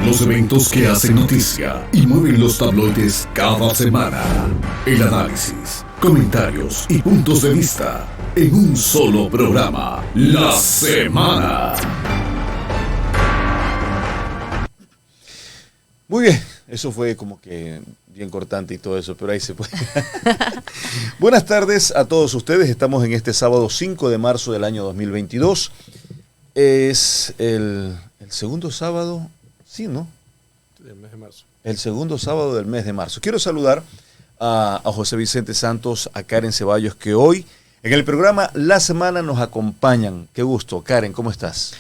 Los eventos que hacen noticia y mueven los tabloides cada semana. El análisis, comentarios y puntos de vista en un solo programa. La Semana. Muy bien, eso fue como que bien cortante y todo eso, pero ahí se puede. Buenas tardes a todos ustedes. Estamos en este sábado 5 de marzo del año 2022. Es el segundo sábado, sí, ¿no? Del mes de marzo. El segundo sábado del mes de marzo. Quiero saludar a José Vicente Santos, a Karen Ceballos, que hoy en el programa La Semana nos acompañan. Qué gusto. Karen, ¿cómo estás?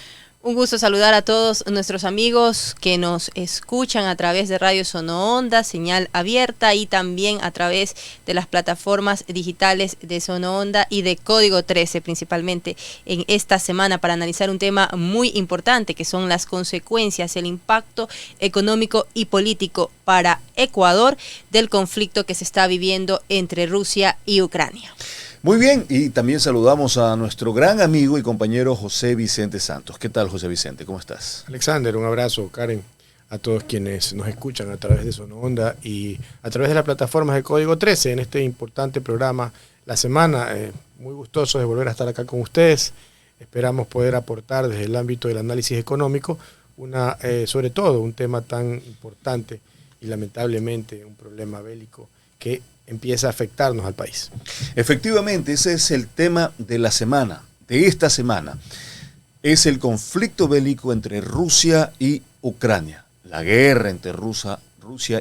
Un gusto saludar a todos nuestros amigos que nos escuchan a través de Radio Sonoonda, señal abierta, y también a través de las plataformas digitales de Sonoonda y de Código 13, principalmente en esta semana, para analizar un tema muy importante, que son las consecuencias, el impacto económico y político para Ecuador del conflicto que se está viviendo entre Rusia y Ucrania. Muy bien, y también saludamos a nuestro gran amigo y compañero José Vicente Santos. ¿Qué tal, José Vicente? ¿Cómo estás? Alexander, un abrazo, Karen, a todos quienes nos escuchan a través de Sonoonda y a través de las plataformas de Código 13 en este importante programa La Semana. Muy gustoso de volver a estar acá con ustedes. Esperamos poder aportar desde el ámbito del análisis económico sobre todo un tema tan importante y lamentablemente un problema bélico que empieza a afectarnos al país. Efectivamente, ese es el tema de la semana, de esta semana. Es el conflicto bélico entre Rusia y Ucrania. La guerra entre Rusia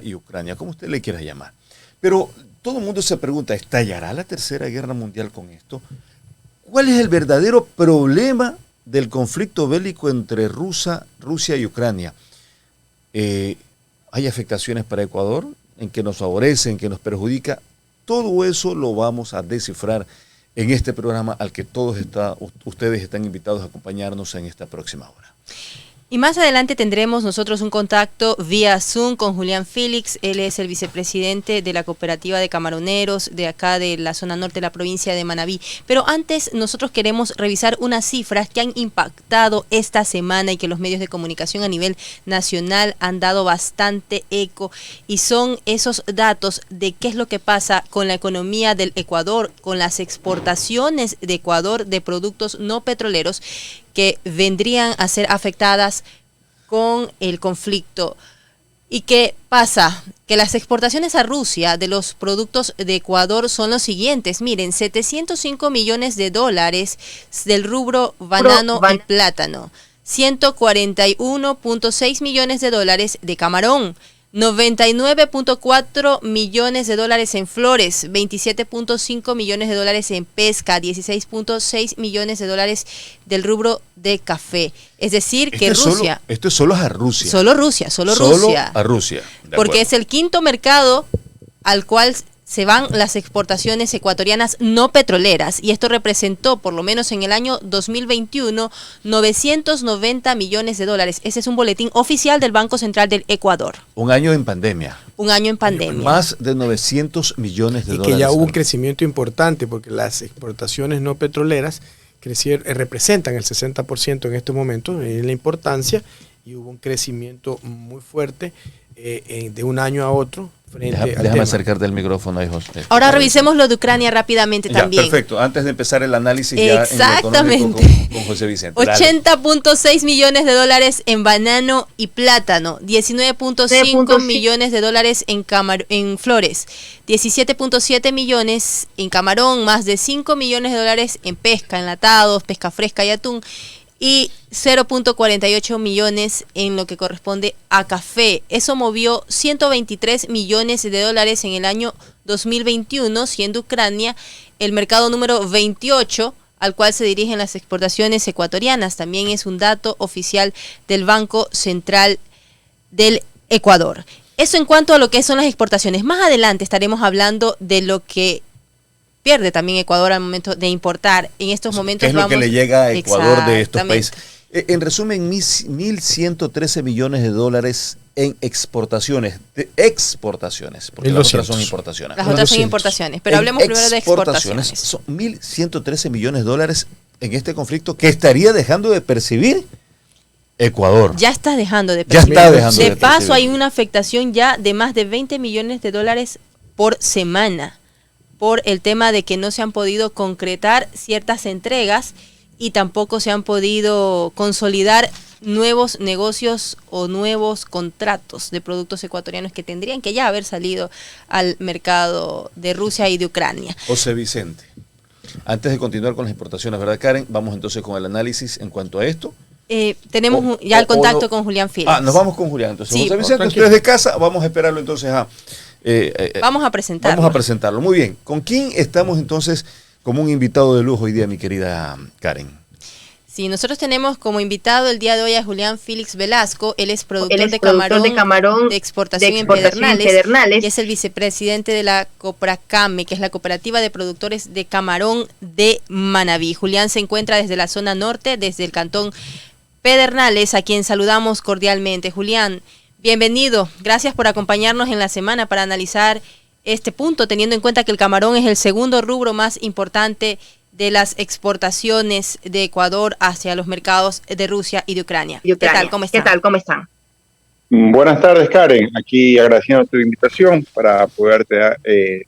y Ucrania, como usted le quiera llamar. Pero todo el mundo se pregunta, ¿estallará la Tercera Guerra Mundial con esto? ¿Cuál es el verdadero problema del conflicto bélico entre Rusia y Ucrania? ¿Hay afectaciones para Ecuador? ¿En que nos favorece, en que nos perjudica? Todo eso lo vamos a descifrar en este programa al que todos ustedes están invitados a acompañarnos en esta próxima hora. Y más adelante tendremos nosotros un contacto vía Zoom con Julián Félix. Él es el vicepresidente de la cooperativa de camaroneros de acá de la zona norte de la provincia de Manabí. Pero antes nosotros queremos revisar unas cifras que han impactado esta semana y que los medios de comunicación a nivel nacional han dado bastante eco, y son esos datos de qué es lo que pasa con la economía del Ecuador, con las exportaciones de Ecuador de productos no petroleros que vendrían a ser afectadas con el conflicto. ¿Y qué pasa? Que las exportaciones a Rusia de los productos de Ecuador son los siguientes. Miren, 705 millones de dólares del rubro banano y plátano, 141.6 millones de dólares de camarón, 99.4 millones de dólares en flores, 27.5 millones de dólares en pesca, 16.6 millones de dólares del rubro de café. Es decir, que Rusia... Esto es solo a Rusia. Solo Rusia. A Rusia. Porque es el quinto mercado al cual se van las exportaciones ecuatorianas no petroleras, y esto representó, por lo menos en el año 2021, 990 millones de dólares. Ese es un boletín oficial del Banco Central del Ecuador. Un año en pandemia. Más de 900 millones de dólares. Y que ya hubo un crecimiento importante, porque las exportaciones no petroleras representan el 60% en este momento en la importancia, y hubo un crecimiento muy fuerte de un año a otro. Déjame acercarte el micrófono ahí, José. Ahora revisemos lo de Ucrania rápidamente también. Perfecto, antes de empezar el análisis exactamente, ya en con José Vicente. 80.6 millones de dólares en banano y plátano, 19.5 millones de dólares en flores, 17.7 millones en camarón, más de 5 millones de dólares en pesca, enlatados, pesca fresca y atún, y 0.48 millones en lo que corresponde a café. Eso movió 123 millones de dólares en el año 2021, siendo Ucrania el mercado número 28 al cual se dirigen las exportaciones ecuatorianas. También es un dato oficial del Banco Central del Ecuador. Eso en cuanto a lo que son las exportaciones. Más adelante estaremos hablando de lo que pierde también Ecuador al momento de importar. En estos momentos ¿qué es lo que le llega a Ecuador de estos países? En resumen, 1.113 millones de dólares en exportaciones, porque las otras son importaciones. Las otras son importaciones, pero hablemos primero de exportaciones. Son 1.113 millones de dólares en este conflicto que estaría dejando de percibir Ecuador. Ya está dejando de Ya percibir. está dejando De de paso, percibir. hay una afectación ya de más de $20 millones por semana por el tema de que no se han podido concretar ciertas entregas y tampoco se han podido consolidar nuevos negocios o nuevos contratos de productos ecuatorianos que tendrían que ya haber salido al mercado de Rusia y de Ucrania. José Vicente, antes de continuar con las importaciones, ¿verdad, Karen? Vamos entonces con el análisis en cuanto a esto. Tenemos ya el contacto con Julián Félix. Nos vamos con Julián. Entonces, Sí, José Vicente, tranquilo. usted es de casa, vamos a esperarlo entonces a... Vamos a presentarlo. Vamos a presentarlo. Muy bien. ¿Con quién estamos entonces como un invitado de lujo hoy día, mi querida Karen? Sí, nosotros tenemos como invitado el día de hoy a Julián Félix Velasco. Él es productor de camarón de exportación en Pedernales y es el vicepresidente de la Copracame, que es la cooperativa de productores de camarón de Manabí. Julián se encuentra desde la zona norte, desde el cantón Pedernales, a quien saludamos cordialmente. Julián, bienvenido. Gracias por acompañarnos en la semana para analizar este punto, teniendo en cuenta que el camarón es el segundo rubro más importante de las exportaciones de Ecuador hacia los mercados de Rusia y de Ucrania. ¿Qué tal? ¿Cómo están? Buenas tardes, Karen. Aquí agradeciendo tu invitación para poderte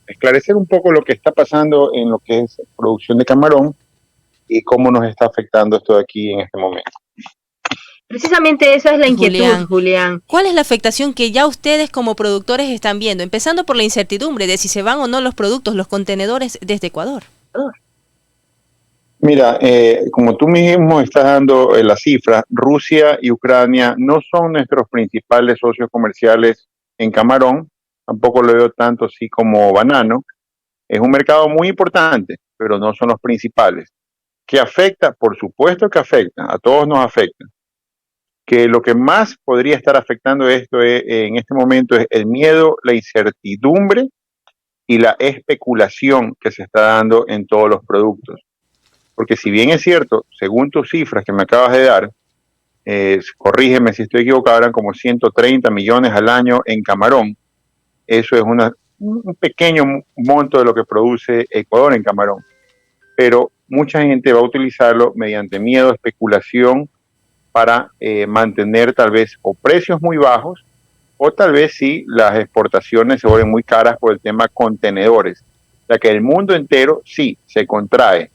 esclarecer un poco lo que está pasando en lo que es producción de camarón y cómo nos está afectando esto de aquí en este momento. Precisamente esa es la inquietud, Julián. ¿Cuál es la afectación que ya ustedes como productores están viendo? Empezando por la incertidumbre de si se van o no los productos, los contenedores desde Ecuador. Mira, como tú mismo estás dando la cifra, Rusia y Ucrania no son nuestros principales socios comerciales en camarón, tampoco lo veo tanto así como banano. Es un mercado muy importante, pero no son los principales. ¿Qué afecta? Por supuesto que afecta, a todos nos afecta. Que lo que más podría estar afectando esto en este momento es el miedo, la incertidumbre y la especulación que se está dando en todos los productos. Porque si bien es cierto, según tus cifras que me acabas de dar, corrígeme si estoy equivocado, eran como 130 millones al año en camarón. Eso es un pequeño monto de lo que produce Ecuador en camarón. Pero mucha gente va a utilizarlo mediante miedo, especulación, para mantener tal vez o precios muy bajos o tal vez sí las exportaciones se vuelven muy caras por el tema contenedores. O sea que el mundo entero sí se contrae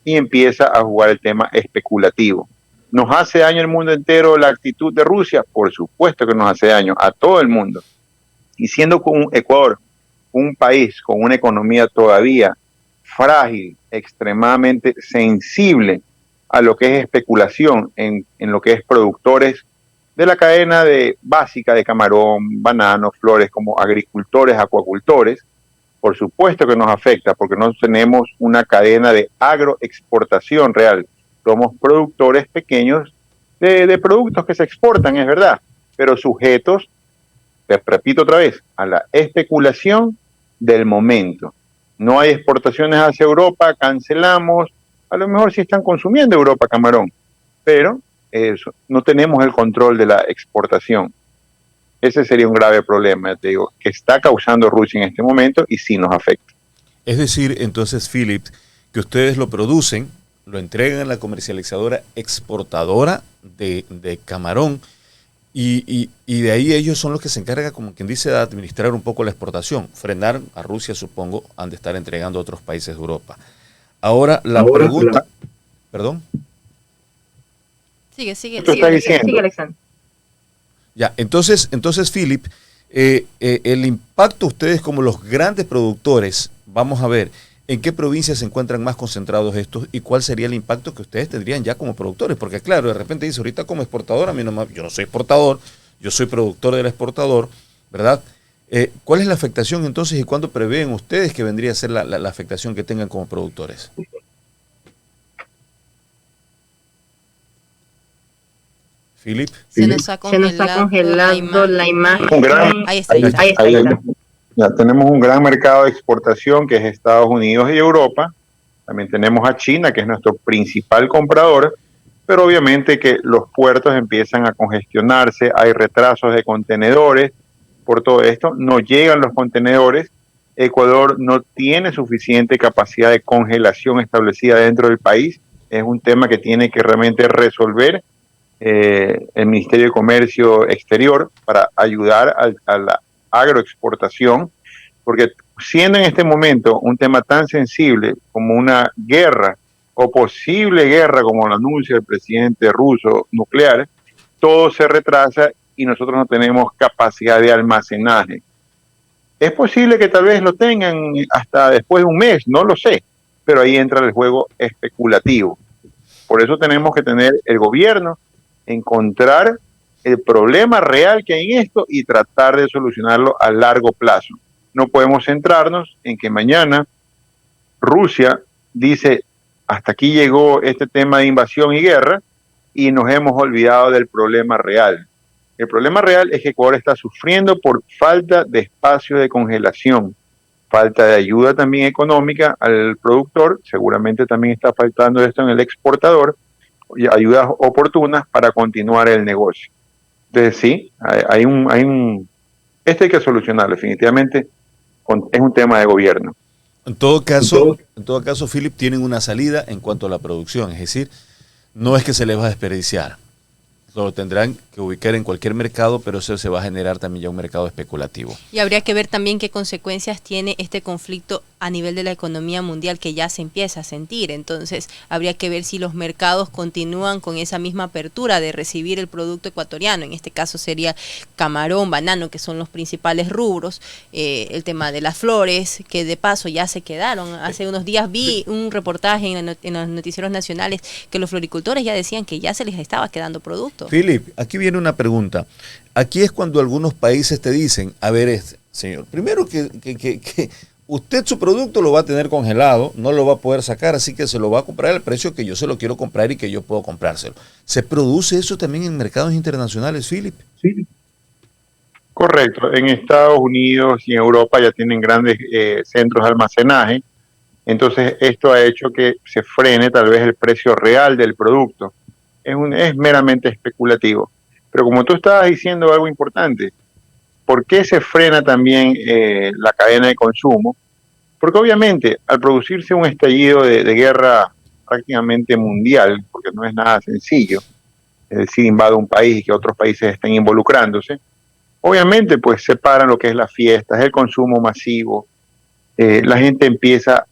y empieza a jugar el tema especulativo. ¿Nos hace daño el mundo entero la actitud de Rusia? Por supuesto que nos hace daño a todo el mundo. Y siendo con Ecuador un país con una economía todavía frágil, extremadamente sensible a lo que es especulación en lo que es productores de la cadena básica de camarón, banano, flores, como agricultores, acuacultores, por supuesto que nos afecta porque no tenemos una cadena de agroexportación real. Somos productores pequeños de productos que se exportan, es verdad, pero sujetos, te repito otra vez, a la especulación del momento. No hay exportaciones hacia Europa, cancelamos, a lo mejor sí están consumiendo Europa camarón, pero no tenemos el control de la exportación. Ese sería un grave problema, te digo, que está causando Rusia en este momento y sí nos afecta. Es decir, entonces, Philip, que ustedes lo producen, lo entregan a la comercializadora exportadora de camarón y de ahí ellos son los que se encargan, como quien dice, de administrar un poco la exportación. Frenar a Rusia, supongo, han de estar entregando a otros países de Europa. Ahora, pregunta... ¿Perdón? Sigue, Alexander. Ya, entonces Philip, el impacto ustedes como los grandes productores, vamos a ver, ¿en qué provincias se encuentran más concentrados estos y cuál sería el impacto que ustedes tendrían ya como productores? Porque claro, de repente dice, ahorita como exportador, yo no soy exportador, yo soy productor del exportador, ¿verdad? ¿Cuál es la afectación entonces y cuándo prevén ustedes que vendría a ser la afectación que tengan como productores? Philip. Se nos ha congelado la imagen. Ahí está. Ya tenemos un gran mercado de exportación que es Estados Unidos y Europa. También tenemos a China, que es nuestro principal comprador, pero obviamente que los puertos empiezan a congestionarse, hay retrasos de contenedores, por todo esto no llegan los contenedores. Ecuador no tiene suficiente capacidad de congelación establecida dentro del país, es un tema que tiene que realmente resolver el Ministerio de Comercio Exterior para ayudar a la agroexportación, porque siendo en este momento un tema tan sensible como una guerra o posible guerra, como lo anuncia el presidente ruso, nuclear, todo se retrasa y nosotros no tenemos capacidad de almacenaje. Es posible que tal vez lo tengan hasta después de un mes, no lo sé, pero ahí entra el juego especulativo. Por eso tenemos que tener el gobierno, encontrar el problema real que hay en esto y tratar de solucionarlo a largo plazo. No podemos centrarnos en que mañana Rusia dice, hasta aquí llegó este tema de invasión y guerra, y nos hemos olvidado del problema real. El problema real es que Ecuador está sufriendo por falta de espacio de congelación, falta de ayuda también económica al productor, seguramente también está faltando esto en el exportador, y ayudas oportunas para continuar el negocio. Entonces sí, esto hay que solucionarlo, definitivamente es un tema de gobierno. En todo caso, Philip, tienen una salida en cuanto a la producción, es decir, no es que se les va a desperdiciar, lo tendrán que ubicar en cualquier mercado, pero eso se va a generar también ya un mercado especulativo. Y habría que ver también qué consecuencias tiene este conflicto a nivel de la economía mundial, que ya se empieza a sentir. Entonces habría que ver si los mercados continúan con esa misma apertura de recibir el producto ecuatoriano. En este caso sería camarón, banano, que son los principales rubros. El tema de las flores, que de paso ya se quedaron. Hace unos días vi un reportaje en los noticieros nacionales que los floricultores ya decían que ya se les estaba quedando producto. Philip, aquí viene una pregunta. Aquí es cuando algunos países te dicen, a ver, señor, primero que usted su producto lo va a tener congelado, no lo va a poder sacar, así que se lo va a comprar al precio que yo se lo quiero comprar y que yo puedo comprárselo. ¿Se produce eso también en mercados internacionales, Philip? Sí. Correcto. En Estados Unidos y en Europa ya tienen grandes centros de almacenaje. Entonces esto ha hecho que se frene tal vez el precio real del producto. Es meramente especulativo. Pero como tú estabas diciendo algo importante, ¿por qué se frena también la cadena de consumo? Porque obviamente al producirse un estallido de guerra prácticamente mundial, porque no es nada sencillo, es decir, invade un país y que otros países estén involucrándose, obviamente pues se paran lo que es las fiestas, el consumo masivo, la gente empieza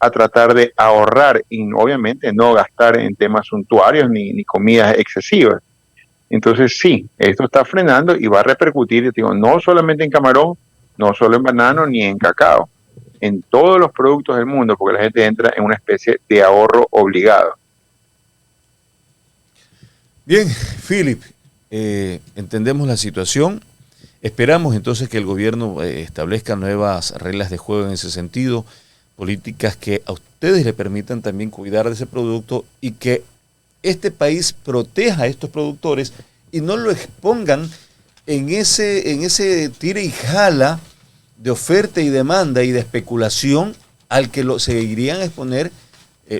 a tratar de ahorrar y obviamente no gastar en temas suntuarios ni comidas excesivas. Entonces sí, esto está frenando y va a repercutir, digo, no solamente en camarón, no solo en banano ni en cacao, en todos los productos del mundo, porque la gente entra en una especie de ahorro obligado. Bien, Philip, entendemos la situación. Esperamos entonces que el gobierno establezca nuevas reglas de juego en ese sentido, políticas que a ustedes le permitan también cuidar de ese producto y que este país proteja a estos productores y no lo expongan en ese tira y jala de oferta y demanda y de especulación al que se irían a exponer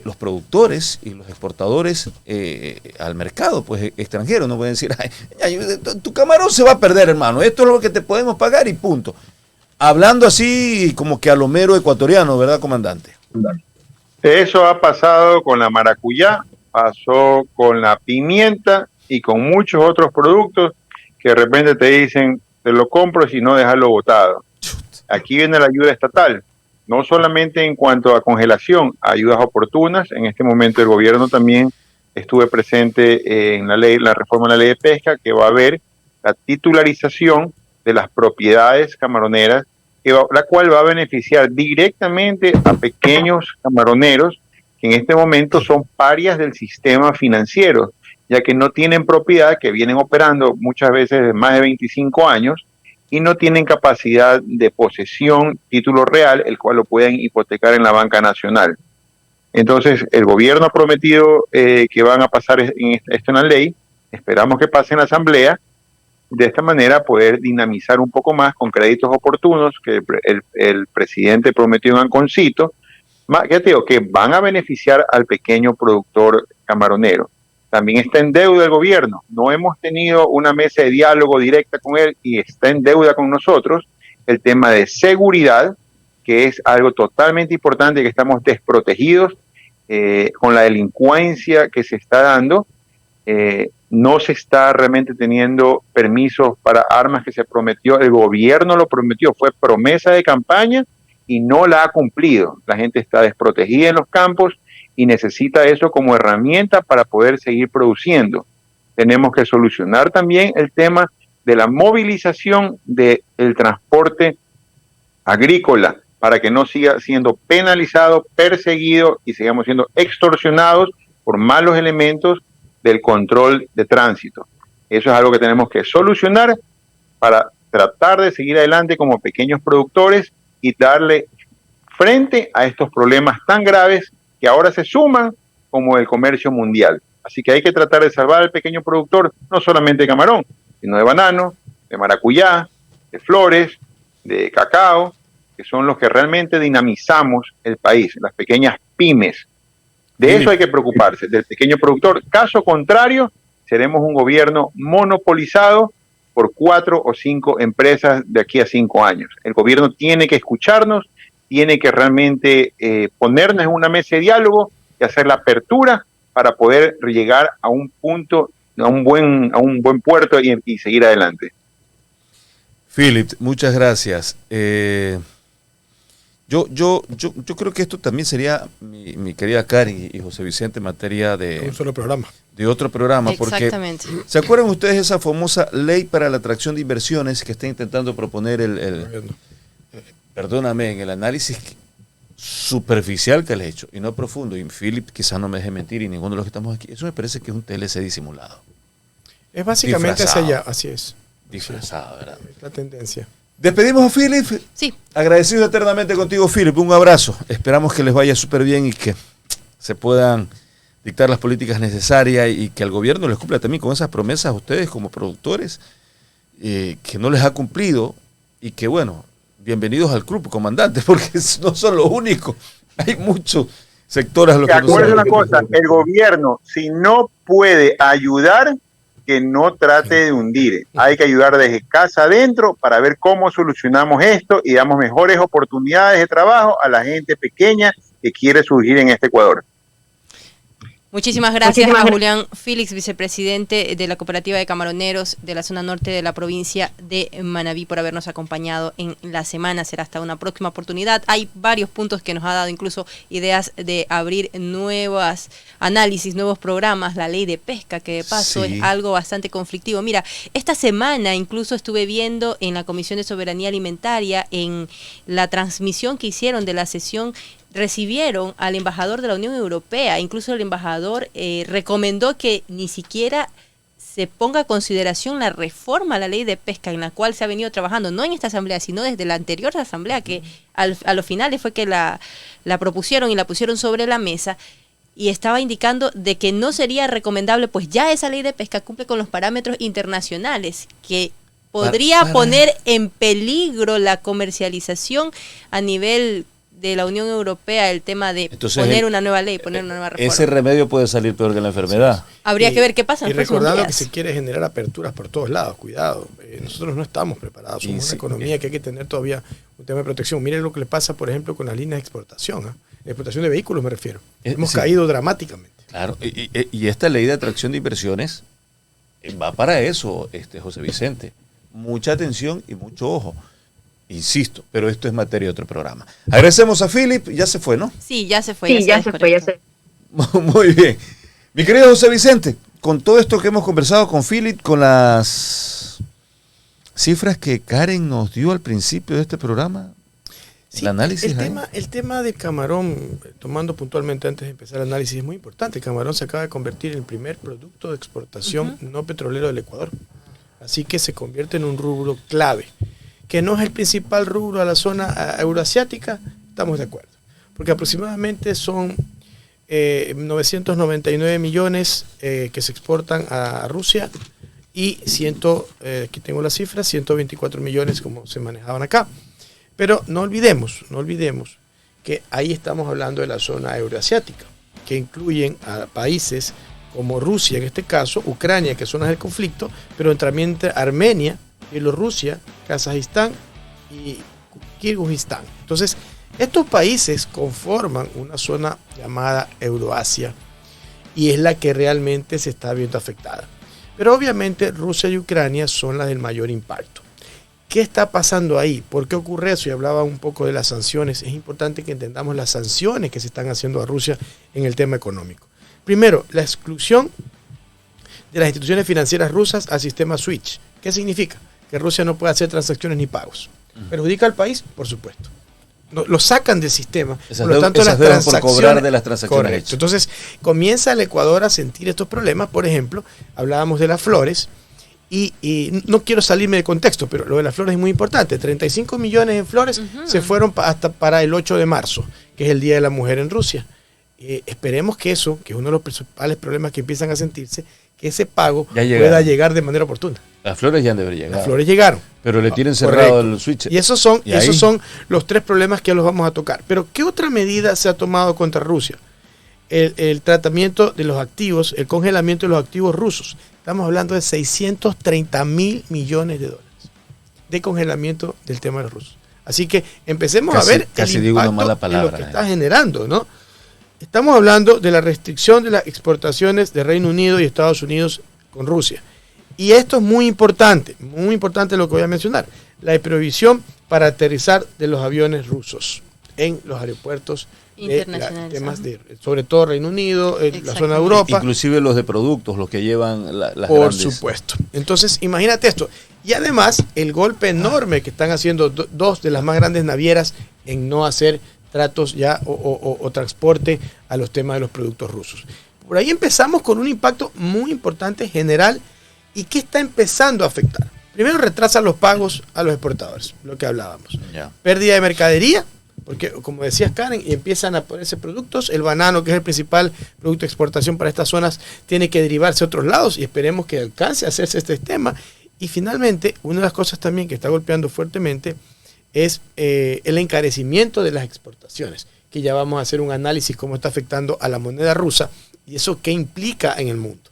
los productores y los exportadores al mercado pues extranjero. No pueden decir, ay, tu camarón se va a perder, hermano, esto es lo que te podemos pagar y punto. Hablando así como que a lo mero ecuatoriano, ¿verdad, comandante? Eso ha pasado con la maracuyá, pasó con la pimienta y con muchos otros productos que de repente te dicen, te lo compro si no dejarlo botado. Aquí viene la ayuda estatal, no solamente en cuanto a congelación, ayudas oportunas. En este momento el gobierno también estuve presente en la reforma de la ley de pesca, que va a haber la titularización de las propiedades camaroneras, la cual va a beneficiar directamente a pequeños camaroneros que en este momento son parias del sistema financiero, ya que no tienen propiedad, que vienen operando muchas veces de más de 25 años y no tienen capacidad de posesión, título real, el cual lo pueden hipotecar en la banca nacional. Entonces, el gobierno ha prometido que van a pasar esto en la ley, esperamos que pase en la asamblea, de esta manera poder dinamizar un poco más con créditos oportunos que el presidente prometió en Anconcito, ya te digo, que van a beneficiar al pequeño productor camaronero. También está en deuda el gobierno, no hemos tenido una mesa de diálogo directa con él y está en deuda con nosotros el tema de seguridad, que es algo totalmente importante, que estamos desprotegidos con la delincuencia que se está dando, no se está realmente teniendo permisos para armas que se prometió, el gobierno lo prometió, fue promesa de campaña y no la ha cumplido. La gente está desprotegida en los campos y necesita eso como herramienta para poder seguir produciendo. Tenemos que solucionar también el tema de la movilización del transporte agrícola para que no siga siendo penalizado, perseguido y sigamos siendo extorsionados por malos elementos del control de tránsito. Eso es algo que tenemos que solucionar para tratar de seguir adelante como pequeños productores y darle frente a estos problemas tan graves que ahora se suman como el comercio mundial. Así que hay que tratar de salvar al pequeño productor, no solamente de camarón, sino de banano, de maracuyá, de flores, de cacao, que son los que realmente dinamizamos el país, las pequeñas pymes. De eso hay que preocuparse, del pequeño productor. Caso contrario, seremos un gobierno monopolizado por 4 o 5 empresas de aquí a 5 años. El gobierno tiene que escucharnos, tiene que realmente ponernos en una mesa de diálogo y hacer la apertura para poder llegar a un punto, a un buen puerto y seguir adelante. Philip, muchas gracias. Yo creo que esto también sería, mi querida Karen y José Vicente, materia de un solo programa. De otro programa. Exactamente. Porque, ¿se acuerdan ustedes de esa famosa ley para la atracción de inversiones que está intentando proponer perdóname, en el análisis superficial que le he hecho y no profundo? Y Philip quizás no me deje mentir y ninguno de los que estamos aquí. Eso me parece que es un TLC disimulado. Es básicamente hacia allá, así es. Disfrazado, ¿verdad? La tendencia. Despedimos a Philip. Sí. Agradecido eternamente contigo, Philip. Un abrazo. Esperamos que les vaya súper bien y que se puedan dictar las políticas necesarias y que al gobierno les cumpla también con esas promesas a ustedes como productores que no les ha cumplido y que, bueno, bienvenidos al club, comandante, porque no son los únicos. Hay muchos sectores a los que no acuerdo una cosa, el gobierno, si no puede ayudar, que no trate de hundir. Hay que ayudar desde casa adentro para ver cómo solucionamos esto y damos mejores oportunidades de trabajo a la gente pequeña que quiere surgir en este Ecuador. Muchísimas gracias a Julián Félix, vicepresidente de la Cooperativa de Camaroneros de la zona norte de la provincia de Manabí, por habernos acompañado en la semana. Será hasta una próxima oportunidad. Hay varios puntos que nos ha dado incluso ideas de abrir nuevos análisis, nuevos programas. La ley de pesca, que de paso es algo bastante conflictivo. Mira, esta semana incluso estuve viendo en la Comisión de Soberanía Alimentaria, en la transmisión que hicieron de la sesión, recibieron al embajador de la Unión Europea. Incluso el embajador recomendó que ni siquiera se ponga a consideración la reforma a la ley de pesca en la cual se ha venido trabajando, no en esta asamblea, sino desde la anterior asamblea, que a los finales fue que la propusieron y la pusieron sobre la mesa, y estaba indicando de que no sería recomendable, pues ya esa ley de pesca cumple con los parámetros internacionales, que podría poner en peligro la comercialización a nivel de la Unión Europea, el tema de poner una nueva ley, poner una nueva reforma. Ese remedio puede salir peor que la enfermedad. Habría que ver qué pasa en los próximos días. Y recordando que se quiere generar aperturas por todos lados, cuidado. Nosotros no estamos preparados, somos una economía que hay que tener todavía un tema de protección. Miren lo que le pasa, por ejemplo, con las líneas de exportación. De exportación de vehículos me refiero. Hemos caído dramáticamente. Claro, y esta ley de atracción de inversiones va para eso, José Vicente. Mucha atención y mucho ojo. Insisto, pero esto es materia de otro programa. Agradecemos a Philip, ya se fue, ¿no? Sí, ya se fue. Sí, ya se fue. Muy bien. Mi querido José Vicente, con todo esto que hemos conversado con Philip, con las cifras que Karen nos dio al principio de este programa, sí, el análisis. El tema del camarón, tomando puntualmente antes de empezar el análisis, es muy importante. El camarón se acaba de convertir en el primer producto de exportación no petrolero del Ecuador. Así que se convierte en un rubro clave. Que no es el principal rubro a la zona euroasiática, estamos de acuerdo. Porque aproximadamente son 999 millones que se exportan a Rusia y aquí tengo las cifras, 124 millones como se manejaban acá. Pero no olvidemos que ahí estamos hablando de la zona euroasiática, que incluyen a países como Rusia, en este caso, Ucrania, que son zonas del conflicto, pero también Armenia, Bielorrusia, Kazajistán y Kirguistán. Entonces, estos países conforman una zona llamada Euroasia y es la que realmente se está viendo afectada. Pero obviamente Rusia y Ucrania son las del mayor impacto. ¿Qué está pasando ahí? ¿Por qué ocurre eso? Y hablaba un poco de las sanciones. Es importante que entendamos las sanciones que se están haciendo a Rusia en el tema económico. Primero, la exclusión de las instituciones financieras rusas al sistema SWIFT. ¿Qué significa? Que Rusia no puede hacer transacciones ni pagos. ¿Perjudica al país? Por supuesto. No, lo sacan del sistema. Por lo tanto, las transacciones por cobrar de las transacciones correcto. hechas. Entonces, comienza el Ecuador a sentir estos problemas. Por ejemplo, hablábamos de las flores. Y no quiero salirme de contexto, pero lo de las flores es muy importante. 35 millones en flores se fueron hasta para el 8 de marzo, que es el Día de la Mujer en Rusia. Esperemos que eso, que es uno de los principales problemas que empiezan a sentirse, que ese pago pueda llegar de manera oportuna. Las flores ya han de haber llegado. Las flores llegaron. Pero le tienen cerrado el switch. Y esos son los 3 problemas que los vamos a tocar. Pero ¿qué otra medida se ha tomado contra Rusia? El tratamiento de los activos, el congelamiento de los activos rusos. Estamos hablando de 630.000 millones de dólares de congelamiento del tema de los rusos. Así que empecemos a ver el impacto en lo que está generando, ¿no? Estamos hablando de la restricción de las exportaciones de Reino Unido y Estados Unidos con Rusia. Y esto es muy importante lo que voy a mencionar. La prohibición para aterrizar de los aviones rusos en los aeropuertos internacionales, temas de, sobre todo Reino Unido, la zona de Europa. Inclusive los de productos, los que llevan las por grandes. Por supuesto. Entonces, imagínate esto. Y además, el golpe enorme que están haciendo dos de las más grandes navieras en no hacer tratos ya o transporte a los temas de los productos rusos. Por ahí empezamos con un impacto muy importante general. ¿Y qué está empezando a afectar? Primero, retrasa los pagos a los exportadores, lo que hablábamos. Pérdida de mercadería, porque como decías Karen, empiezan a ponerse productos. El banano, que es el principal producto de exportación para estas zonas, tiene que derivarse a otros lados y esperemos que alcance a hacerse este tema. Y finalmente, una de las cosas también que está golpeando fuertemente es el encarecimiento de las exportaciones, que ya vamos a hacer un análisis cómo está afectando a la moneda rusa y eso qué implica en el mundo.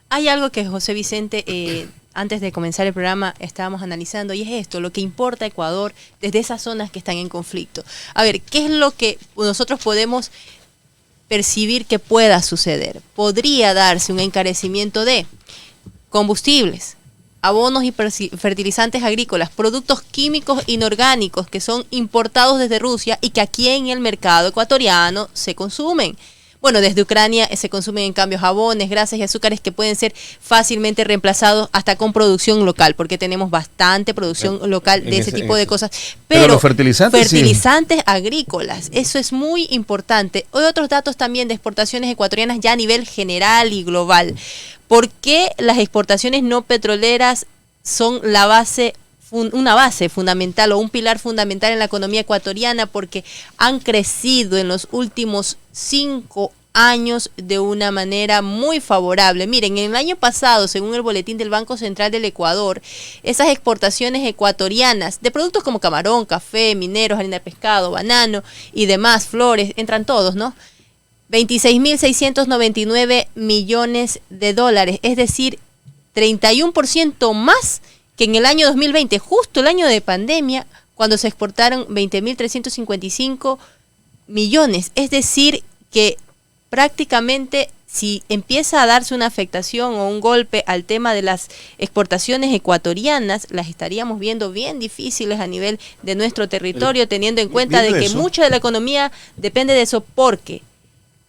Hay algo que José Vicente, antes de comenzar el programa, estábamos analizando, y es esto, lo que importa a Ecuador desde esas zonas que están en conflicto. A ver, ¿qué es lo que nosotros podemos percibir que pueda suceder? Podría darse un encarecimiento de combustibles, abonos y fertilizantes agrícolas, productos químicos inorgánicos que son importados desde Rusia y que aquí en el mercado ecuatoriano se consumen. Bueno, desde Ucrania se consumen en cambio jabones, grasas y azúcares que pueden ser fácilmente reemplazados hasta con producción local, porque tenemos bastante producción local de ese tipo de cosas. Pero los fertilizantes sí. Agrícolas, eso es muy importante. Hay otros datos también de exportaciones ecuatorianas ya a nivel general y global. ¿Por qué las exportaciones no petroleras son una base fundamental o un pilar fundamental en la economía ecuatoriana? Porque han crecido en los últimos 5 años de una manera muy favorable. Miren, en el año pasado, según el boletín del Banco Central del Ecuador, esas exportaciones ecuatorianas de productos como camarón, café, mineros, harina de pescado, banano y demás, flores, entran todos, ¿no? 26.699 millones de dólares, es decir, 31% más que en el año 2020, justo el año de pandemia, cuando se exportaron 20.355 millones. Es decir, que prácticamente si empieza a darse una afectación o un golpe al tema de las exportaciones ecuatorianas, las estaríamos viendo bien difíciles a nivel de nuestro territorio, teniendo en cuenta de que mucha de la economía depende de eso, porque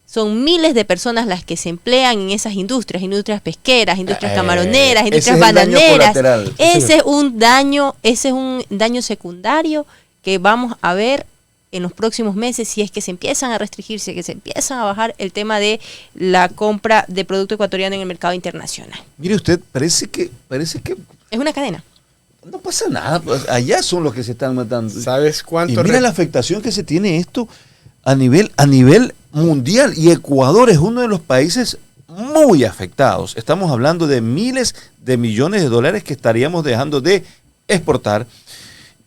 son miles de personas las que se emplean en esas industrias pesqueras, industrias camaroneras, industrias bananeras. Ese es un daño secundario que vamos a ver en los próximos meses si es que se empiezan a restringir, si es que se empiezan a bajar el tema de la compra de producto ecuatoriano en el mercado internacional. Mire usted, parece que es una cadena. No pasa nada, pues allá son los que se están matando. ¿Sabes cuánto? Y mira la afectación que se tiene esto a nivel mundial, y Ecuador es uno de los países muy afectados. Estamos hablando de miles de millones de dólares que estaríamos dejando de exportar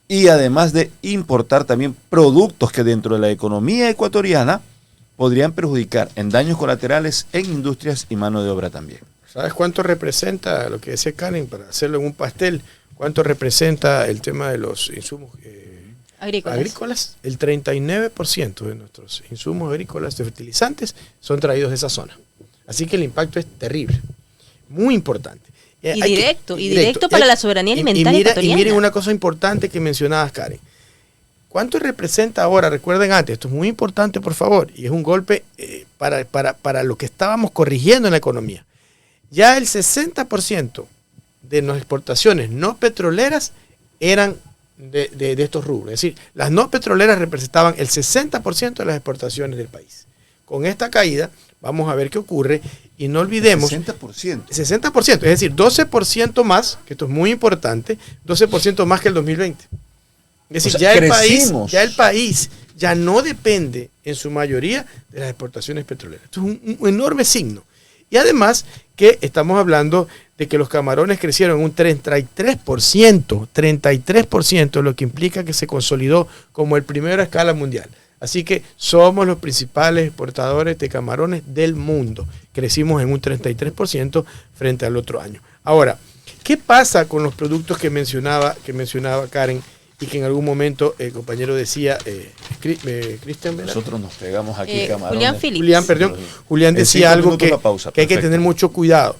y además de importar también productos que dentro de la economía ecuatoriana podrían perjudicar en daños colaterales en industrias y mano de obra también. ¿Sabes cuánto representa, lo que decía Karen, para hacerlo en un pastel, cuánto representa el tema de los insumos agrícolas? El 39% de nuestros insumos agrícolas de fertilizantes son traídos de esa zona. Así que el impacto es terrible, muy importante. Y directo para la soberanía alimentaria ecuatoriana. Y miren una cosa importante que mencionabas, Karen. ¿Cuánto representa ahora? Recuerden antes, esto es muy importante, por favor, y es un golpe para lo que estábamos corrigiendo en la economía. Ya el 60% de las exportaciones no petroleras eran de estos rubros. Es decir, las no petroleras representaban el 60% de las exportaciones del país. Con esta caída, vamos a ver qué ocurre y no olvidemos... 60%. 60%, es decir, 12% más, que esto es muy importante, 12% más que el 2020. Es decir, ya el país ya no depende en su mayoría de las exportaciones petroleras. Esto es un enorme signo. Y además que estamos hablando de que los camarones crecieron un 33%, lo que implica que se consolidó como el primero a escala mundial. Así que somos los principales exportadores de camarones del mundo. Crecimos en un 33% frente al otro año. Ahora, ¿qué pasa con los productos que mencionaba Karen? Y que en algún momento el compañero decía, Cristian, nosotros nos pegamos aquí camarones. Julián decía algo que hay que tener mucho cuidado.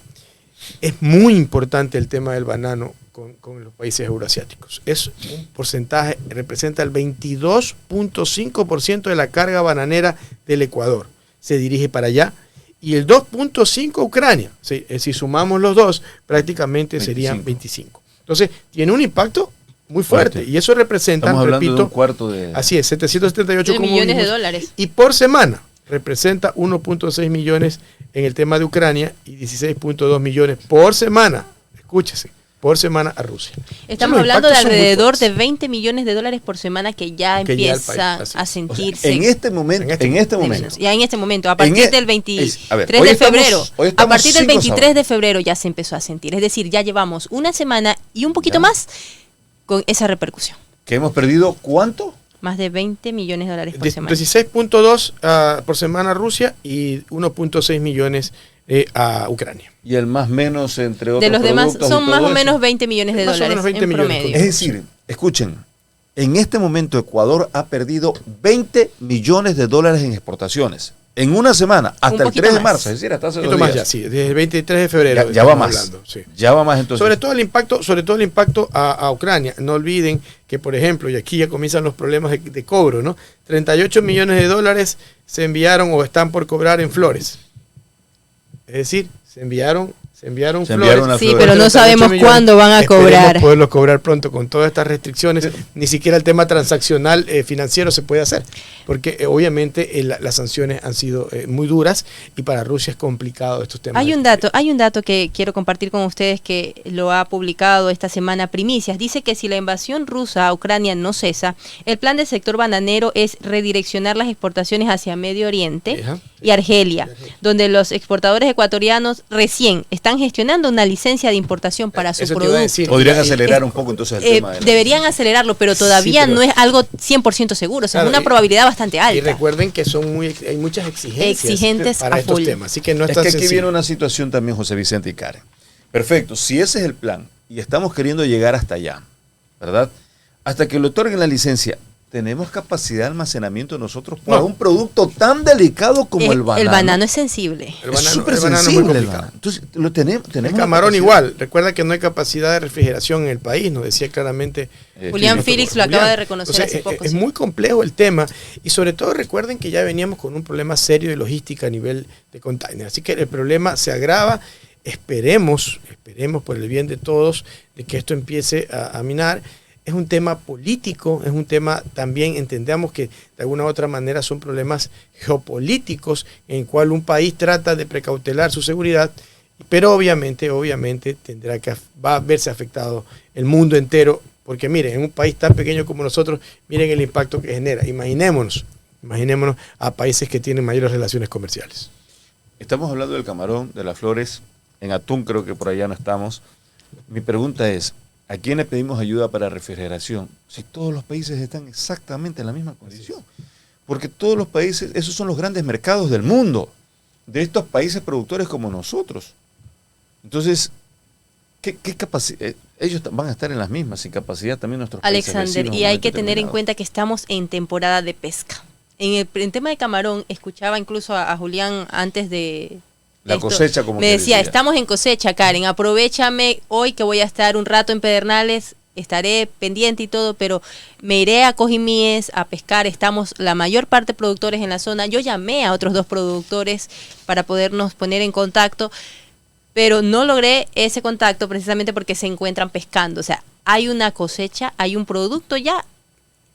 Es muy importante el tema del banano con los países euroasiáticos. Es un porcentaje, representa el 22.5% de la carga bananera del Ecuador. Se dirige para allá. Y el 2.5% Ucrania. Si sumamos los dos, prácticamente serían 25. Entonces, tiene un impacto muy fuerte. Y eso representa, repito, de un cuarto de... Así es, 778 millones de dólares. Y por semana representa 1.6 millones en el tema de Ucrania y 16.2 millones por semana. Escúchese, por semana a Rusia. Estamos hablando de alrededor de 20 millones de dólares por semana que ya empieza a sentirse. O sea, en este momento. Ya en este momento, a partir del 23 de febrero. A partir del 23 de febrero ya se empezó a sentir. Es decir, ya llevamos una semana y un poquito más con esa repercusión. ¿Que hemos perdido cuánto? Más de 20 millones de dólares por semana. 16.2 por semana a Rusia y 1.6 millones a Ucrania. Y el más menos entre otros de los demás son más o menos eso. 20 millones de dólares en promedio. Es decir, escuchen, en este momento Ecuador ha perdido 20 millones de dólares en exportaciones. En una semana, hasta el 3 de marzo, es decir, hasta hace 2 días. Más ya, sí, desde el 23 de febrero. Ya va más. Hablando, sí. Ya va más entonces. Sobre todo el impacto a Ucrania. No olviden que, por ejemplo, y aquí ya comienzan los problemas de cobro, ¿no? 38 millones de dólares se enviaron o están por cobrar en flores. Es decir, se enviaron flores. Sí, pero no sabemos cuándo van a cobrar. Esperemos poderlos cobrar pronto con todas estas restricciones. Ni siquiera el tema transaccional financiero se puede hacer, porque obviamente las sanciones han sido muy duras y para Rusia es complicado estos temas. Hay un dato que quiero compartir con ustedes que lo ha publicado esta semana Primicias. Dice que si la invasión rusa a Ucrania no cesa, el plan del sector bananero es redireccionar las exportaciones hacia Medio Oriente y Argelia, donde los exportadores ecuatorianos recién están gestionando una licencia de importación para su producto. Podrían acelerar un poco entonces el tema. Deberían acelerarlo, pero todavía no es algo 100% seguro, o sea, es una probabilidad bastante alta. Y recuerden que hay muchas exigencias para estos temas, así que no es tan que sencillo. aquí viene una situación también, José Vicente y Karen. Perfecto, si ese es el plan y estamos queriendo llegar hasta allá, ¿verdad? Hasta que le otorguen la licencia, ¿tenemos capacidad de almacenamiento nosotros para un producto tan delicado como el banano? El banano es sensible. Es súper sensible el banano. Entonces, lo tenemos el camarón igual. Recuerda que no hay capacidad de refrigeración en el país, nos decía claramente Julián Félix lo acaba de reconocer hace poco. Es muy complejo el tema y sobre todo recuerden que ya veníamos con un problema serio de logística a nivel de container. Así que el problema se agrava. Esperemos por el bien de todos de que esto empiece a minar. Es un tema político, es un tema también, entendamos que de alguna u otra manera son problemas geopolíticos en el cual un país trata de precautelar su seguridad, pero obviamente va a verse afectado el mundo entero, porque miren, en un país tan pequeño como nosotros, miren el impacto que genera. Imaginémonos a países que tienen mayores relaciones comerciales. Estamos hablando del camarón, de las flores, en atún creo que por allá no estamos. Mi pregunta es, ¿a quién le pedimos ayuda para refrigeración? Si todos los países están exactamente en la misma condición. Porque todos los países, esos son los grandes mercados del mundo, de estos países productores como nosotros. Entonces, ¿qué capacidad? Ellos van a estar en las mismas, sin capacidad también nuestros países vecinos. Alexander, y hay que tener en cuenta que estamos en temporada de pesca. En tema de camarón, escuchaba incluso a Julián antes de La cosecha, como me decía, estamos en cosecha, Karen, aprovéchame hoy que voy a estar un rato en Pedernales, estaré pendiente y todo, pero me iré a Cojimíes a pescar. Estamos la mayor parte productores en la zona. Yo llamé a otros 2 productores para podernos poner en contacto, pero no logré ese contacto precisamente porque se encuentran pescando. O sea, hay una cosecha, hay un producto ya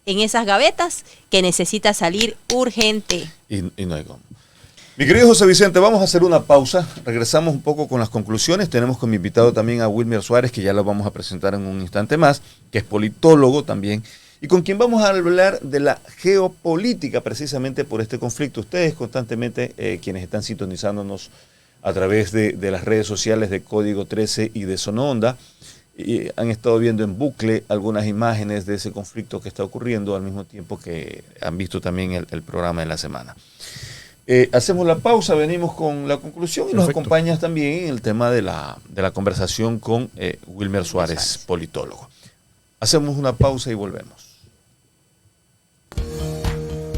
en esas gavetas que necesita salir urgente. Y no hay cómo. Mi querido José Vicente, vamos a hacer una pausa. Regresamos un poco con las conclusiones. Tenemos como invitado también a Wilmer Suárez, que ya lo vamos a presentar en un instante más, que es politólogo también, y con quien vamos a hablar de la geopolítica precisamente por este conflicto. Ustedes constantemente, quienes están sintonizándonos a través de las redes sociales de Código 13 y de Sononda, y han estado viendo en bucle algunas imágenes de ese conflicto que está ocurriendo al mismo tiempo que han visto también el programa de la semana. Hacemos la pausa, venimos con la conclusión y nos acompañas también en el tema de la conversación con Wilmer Suárez, politólogo. Hacemos una pausa y volvemos.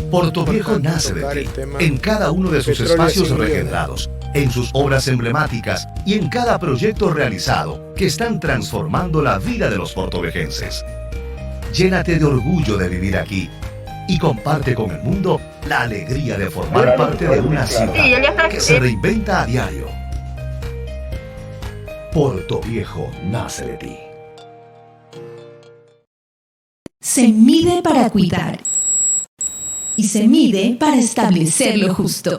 Portoviejo nace de ti, en cada uno de sus espacios regenerados, en sus obras emblemáticas y en cada proyecto realizado que están transformando la vida de los portovejenses. Llénate de orgullo de vivir aquí y comparte con el mundo la alegría de formar parte de una ciudad que se reinventa a diario. Portoviejo nace de ti. Se mide para cuidar y se mide para establecer lo justo.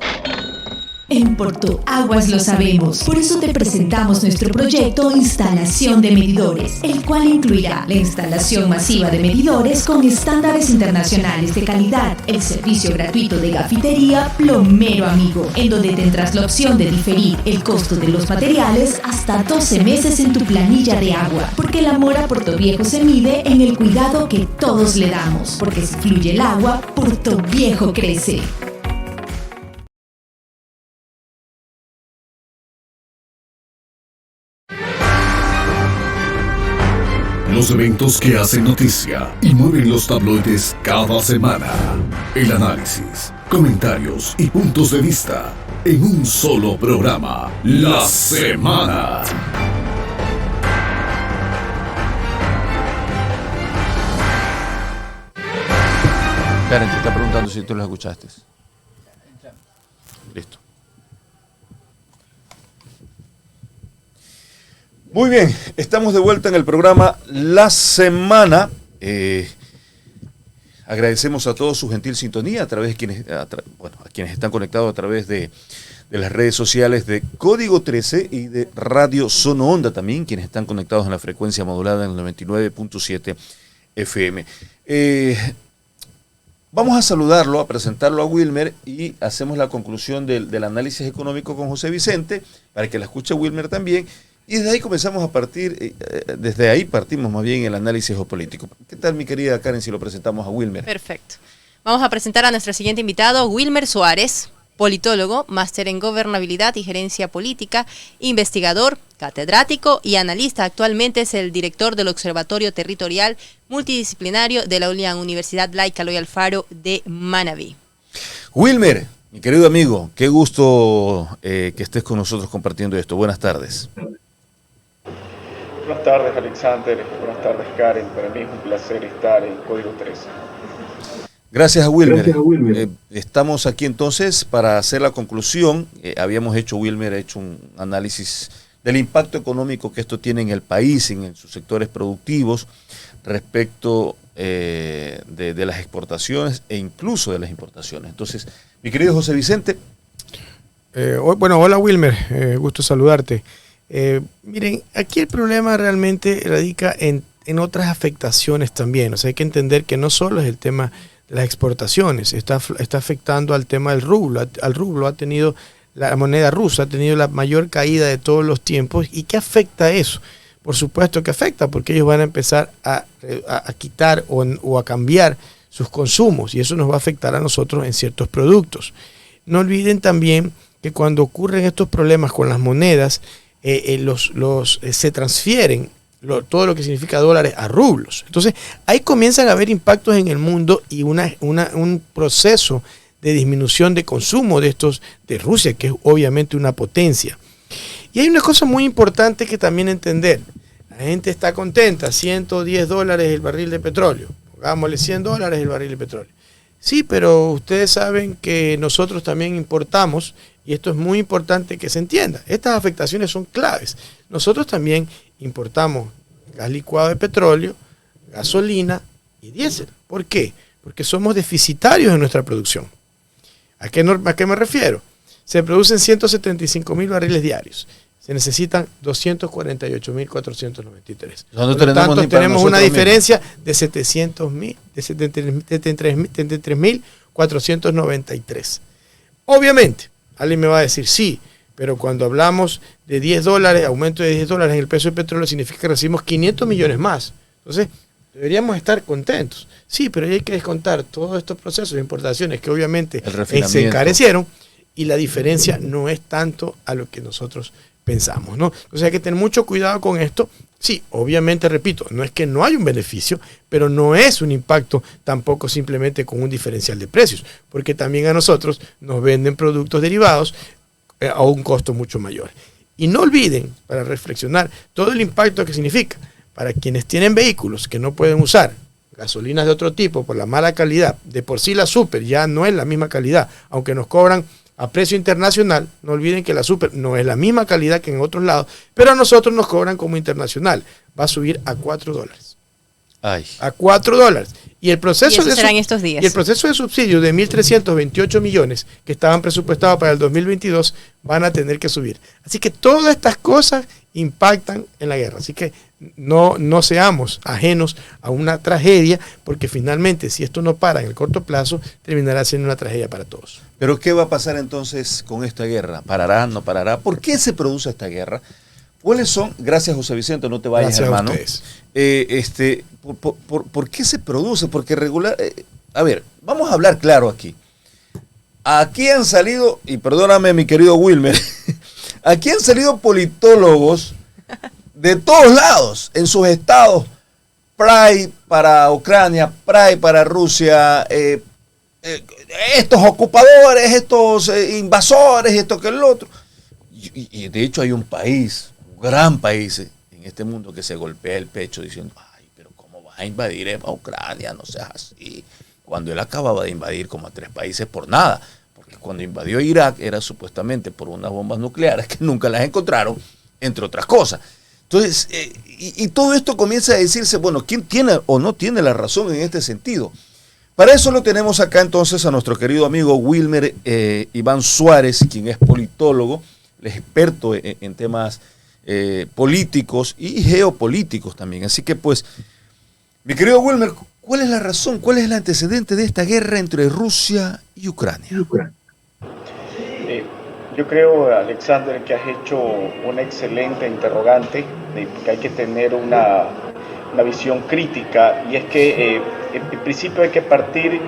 En Porto Aguas lo sabemos, por eso te presentamos nuestro proyecto Instalación de Medidores, el cual incluirá la instalación masiva de medidores con estándares internacionales de calidad, el servicio gratuito de gafitería Plomero Amigo, en donde tendrás la opción de diferir el costo de los materiales hasta 12 meses en tu planilla de agua, porque el amor a Portoviejo se mide en el cuidado que todos le damos, porque si fluye el agua, Portoviejo crece. Los eventos que hacen noticia y mueven los tabloides cada semana. El análisis, comentarios y puntos de vista en un solo programa. La Semana. Karen, te está preguntando si tú lo escuchaste. Listo. Muy bien, estamos de vuelta en el programa La Semana. Agradecemos a todos su gentil sintonía a quienes están conectados a través de las redes sociales de Código 13 y de Radio Sononda también, quienes están conectados en la frecuencia modulada en el 99.7 FM. Vamos a saludarlo, a presentarlo a Wilmer y hacemos la conclusión del análisis económico con José Vicente, para que la escuche Wilmer también. Y desde ahí comenzamos a partir, desde ahí partimos más bien el análisis geopolítico. ¿Qué tal, mi querida Karen, si lo presentamos a Wilmer? Perfecto. Vamos a presentar a nuestro siguiente invitado, Wilmer Suárez, politólogo, máster en gobernabilidad y gerencia política, investigador, catedrático y analista. Actualmente es el director del Observatorio Territorial Multidisciplinario de la Universidad Laica Eloy Alfaro de Manabí. Wilmer, mi querido amigo, qué gusto que estés con nosotros compartiendo esto. Buenas tardes. Buenas tardes, Alexander. Buenas tardes, Karen. Para mí es un placer estar en Código 13. Gracias a Wilmer. Estamos aquí entonces para hacer la conclusión. Wilmer ha hecho un análisis del impacto económico que esto tiene en el país, en sus sectores productivos, respecto de las exportaciones e incluso de las importaciones. Entonces, mi querido José Vicente. Hola Wilmer, gusto saludarte. Miren, aquí el problema realmente radica en otras afectaciones también. O sea, hay que entender que no solo es el tema de las exportaciones, está afectando al tema del rublo. Al rublo la moneda rusa ha tenido la mayor caída de todos los tiempos. ¿Y qué afecta eso? Por supuesto que afecta, porque ellos van a empezar a quitar o a cambiar sus consumos, y eso nos va a afectar a nosotros en ciertos productos. No olviden también que cuando ocurren estos problemas con las monedas, se transfieren todo lo que significa dólares a rublos. Entonces, ahí comienzan a haber impactos en el mundo y un proceso de disminución de consumo de Rusia, que es obviamente una potencia. Y hay una cosa muy importante que también entender. La gente está contenta, $110 el barril de petróleo. Pongámosle $100 el barril de petróleo. Sí, pero ustedes saben que nosotros también importamos, y esto es muy importante que se entienda. Estas afectaciones son claves. Nosotros también importamos gas licuado de petróleo, gasolina y diésel. ¿Por qué? Porque somos deficitarios en nuestra producción. ¿A qué me refiero? Se producen 175.000 barriles diarios. Se necesitan 248.493. No Por lo tanto, tenemos una diferencia de 73.493. Obviamente, alguien me va a decir, sí, pero cuando hablamos de $10, aumento de $10 en el precio del petróleo, significa que recibimos 500 millones más. Entonces, deberíamos estar contentos. Sí, pero hay que descontar todos estos procesos de importaciones que obviamente se encarecieron, y la diferencia no es tanto a lo que nosotros pensamos, ¿no? Entonces hay que tener mucho cuidado con esto. Sí, obviamente, repito, no es que no hay un beneficio, pero no es un impacto tampoco simplemente con un diferencial de precios, porque también a nosotros nos venden productos derivados a un costo mucho mayor. Y no olviden, para reflexionar, todo el impacto que significa para quienes tienen vehículos que no pueden usar gasolinas de otro tipo por la mala calidad. De por sí la Super ya no es la misma calidad, aunque nos cobran a precio internacional. No olviden que la Super no es la misma calidad que en otros lados, pero a nosotros nos cobran como internacional. Va a subir a $4. Ay. A $4. Y el proceso estos días. Y el proceso de subsidio de 1.328 millones que estaban presupuestados para el 2022 van a tener que subir. Así que todas estas cosas impactan en la guerra. Así que no seamos ajenos a una tragedia, porque finalmente, si esto no para en el corto plazo, terminará siendo una tragedia para todos. Pero ¿qué va a pasar entonces con esta guerra? ¿Parará? ¿No parará? ¿Por qué se produce esta guerra? ¿Cuáles son? Gracias, José Vicente, no te vayas, gracias, hermano. ¿Por qué se produce? Porque a ver, vamos a hablar claro aquí. Aquí han salido, y perdóname mi querido Wilmer, aquí han salido politólogos de todos lados, en sus estados, PRAI para Ucrania, PRAI para Rusia, estos ocupadores, estos invasores, esto que el otro. Y de hecho hay un país, un gran país en este mundo que se golpea el pecho diciendo, ay, pero ¿cómo vas a invadir a Ucrania? No seas así. Cuando él acababa de invadir como a 3 países por nada. Porque cuando invadió Irak era supuestamente por unas bombas nucleares que nunca las encontraron, entre otras cosas. Entonces, y todo esto comienza a decirse, bueno, ¿quién tiene o no tiene la razón en este sentido? Para eso lo tenemos acá entonces a nuestro querido amigo Wilmer Iván Suárez, quien es politólogo, es experto en temas políticos y geopolíticos también. Así que pues, mi querido Wilmer, ¿cuál es la razón, cuál es el antecedente de esta guerra entre Rusia y Ucrania? Yo creo, Alexander, que has hecho una excelente interrogante, que hay que tener una visión crítica, y es que en principio hay que partir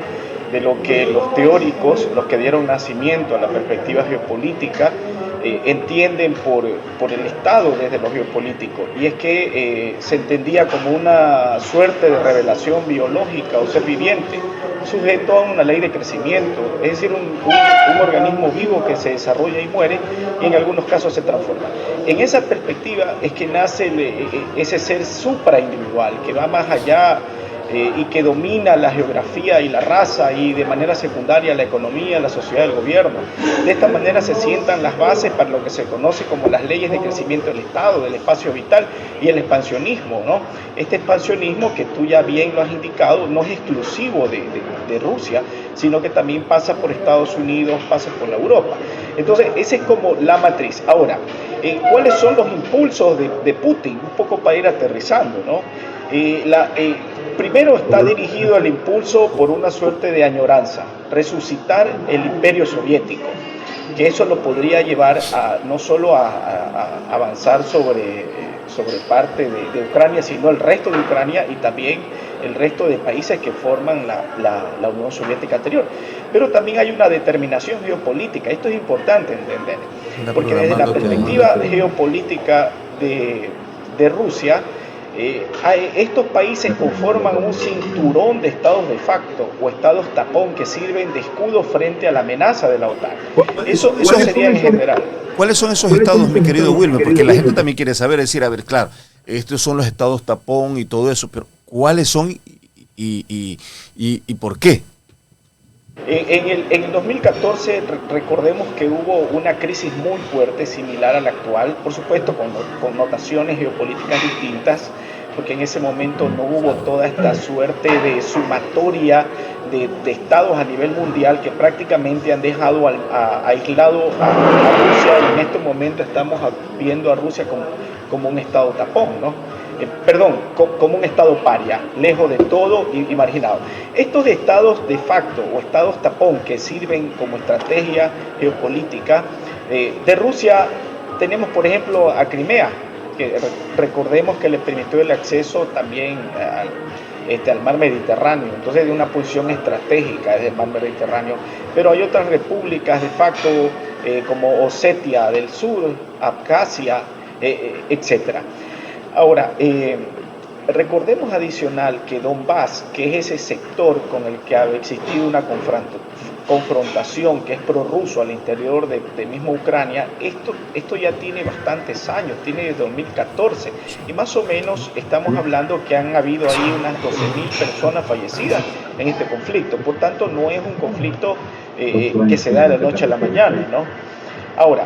de lo que los teóricos, los que dieron nacimiento a la perspectiva geopolítica, entienden por el Estado desde lo geopolítico, y es que se entendía como una suerte de revelación biológica o ser viviente, sujeto a una ley de crecimiento, es decir, un organismo vivo que se desarrolla y muere, y en algunos casos se transforma. En esa perspectiva es que nace ese ser supraindividual, que va más allá y que domina la geografía y la raza, y de manera secundaria la economía, la sociedad, el gobierno. De esta manera se sientan las bases para lo que se conoce como las leyes de crecimiento del Estado, del espacio vital y el expansionismo, ¿no? Este expansionismo, que tú ya bien lo has indicado, no es exclusivo de Rusia, sino que también pasa por Estados Unidos, pasa por la Europa. Entonces, esa es como la matriz. Ahora, ¿cuáles son los impulsos de Putin? Un poco para ir aterrizando, ¿no? Primero está dirigido el impulso por una suerte de añoranza, resucitar el imperio soviético, que eso lo podría llevar no solo a avanzar sobre parte de Ucrania, sino el resto de Ucrania y también el resto de países que forman la Unión Soviética anterior. Pero también hay una determinación geopolítica, esto es importante entender, porque desde la perspectiva geopolítica de Rusia, estos países conforman un cinturón de estados de facto o estados tapón que sirven de escudo frente a la amenaza de la OTAN. Eso sería en general. ¿Cuáles son esos estados, mi querido Wilmer? Porque la gente también quiere saber, decir, a ver, claro, estos son los estados tapón y todo eso, pero ¿cuáles son y por qué? En el 2014 recordemos que hubo una crisis muy fuerte, similar a la actual, por supuesto con connotaciones geopolíticas distintas, porque en ese momento no hubo toda esta suerte de sumatoria de estados a nivel mundial que prácticamente han dejado aislado a Rusia, y en este momento estamos viendo a Rusia como un estado tapón, ¿no? Como un estado paria, lejos de todo y marginado. Estos estados de facto o estados tapón que sirven como estrategia geopolítica, de Rusia tenemos por ejemplo a Crimea, que recordemos que le permitió el acceso también al mar Mediterráneo, entonces de una posición estratégica desde el mar Mediterráneo, pero hay otras repúblicas de facto como Osetia del Sur, Abjasia, etcétera. Ahora, recordemos adicional que Donbass, que es ese sector con el que ha existido una confrontación que es prorruso al interior de misma Ucrania, esto ya tiene bastantes años, tiene desde 2014, y más o menos estamos hablando que han habido ahí unas 12.000 personas fallecidas en este conflicto. Por tanto, no es un conflicto que se da de la noche a la mañana, ¿no? Ahora,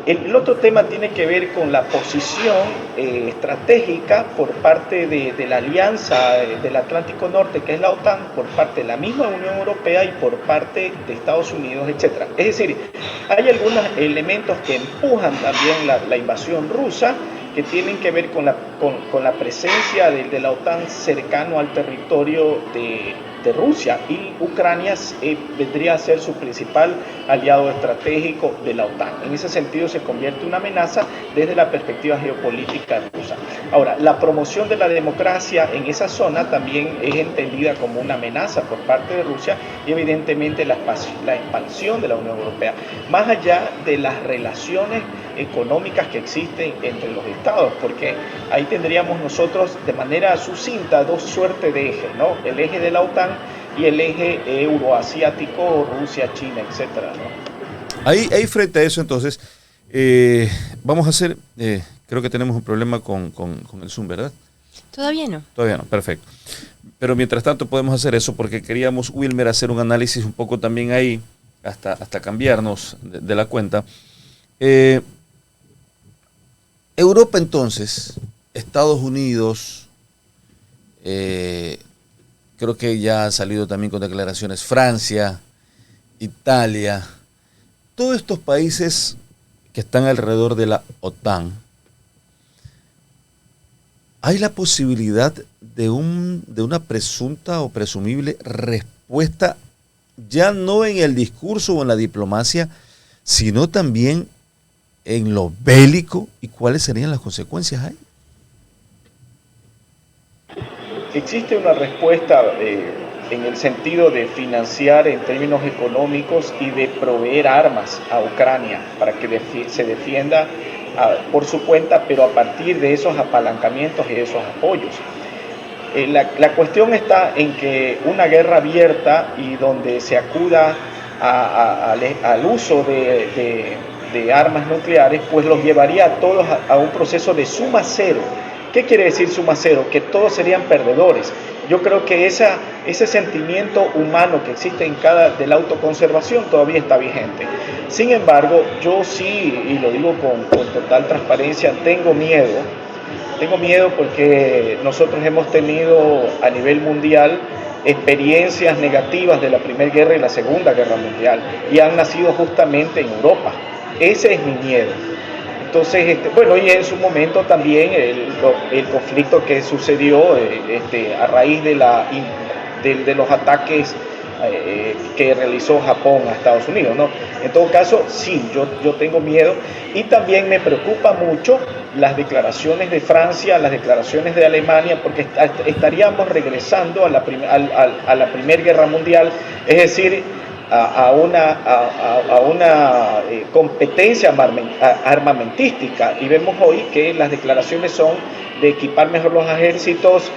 el otro tema tiene que ver con la posición estratégica por parte de la alianza del Atlántico Norte, que es la OTAN, por parte de la misma Unión Europea y por parte de Estados Unidos, etc. Es decir, hay algunos elementos que empujan también la invasión rusa, que tienen que ver con la presencia de la OTAN cercano al territorio de Rusia, y Ucrania vendría a ser su principal aliado estratégico de la OTAN. En ese sentido se convierte en una amenaza desde la perspectiva geopolítica rusa. Ahora, la promoción de la democracia en esa zona también es entendida como una amenaza por parte de Rusia, y evidentemente la expansión de la Unión Europea, más allá de las relaciones económicas que existen entre los estados, porque ahí tendríamos nosotros de manera sucinta dos suertes de ejes, ¿no? El eje de la OTAN y el eje euroasiático, Rusia, China, etcétera, ¿no? Ahí frente a eso, entonces, vamos a hacer, creo que tenemos un problema con el Zoom, ¿verdad? Todavía no. Todavía no, perfecto. Pero mientras tanto podemos hacer eso porque queríamos, Wilmer, hacer un análisis un poco también ahí, hasta cambiarnos de la cuenta. Europa entonces, Estados Unidos, creo que ya ha salido también con declaraciones Francia, Italia, todos estos países que están alrededor de la OTAN, ¿hay la posibilidad de una presunta o presumible respuesta, ya no en el discurso o en la diplomacia, sino también en lo bélico? ¿Y cuáles serían las consecuencias ahí? Existe una respuesta en el sentido de financiar en términos económicos y de proveer armas a Ucrania para que se defienda por su cuenta, pero a partir de esos apalancamientos y esos apoyos. La cuestión está en que una guerra abierta y donde se acuda al uso de armas nucleares, pues los llevaría a todos a un proceso de suma cero. ¿Qué quiere decir suma cero? Que todos serían perdedores. Yo creo que ese sentimiento humano que existe de la autoconservación todavía está vigente. Sin embargo, yo sí, y lo digo con total transparencia, tengo miedo. Tengo miedo porque nosotros hemos tenido a nivel mundial experiencias negativas de la Primera Guerra y la Segunda Guerra Mundial, y han nacido justamente en Europa. Ese es mi miedo. Entonces, y en su momento también el conflicto que sucedió a raíz de los ataques que realizó Japón a Estados Unidos, ¿no? En todo caso, sí, yo tengo miedo, y también me preocupa mucho las declaraciones de Francia, las declaraciones de Alemania, porque estaríamos regresando a la Primera Guerra Mundial, es decir, a una competencia armamentística, y vemos hoy que las declaraciones son de equipar mejor los ejércitos,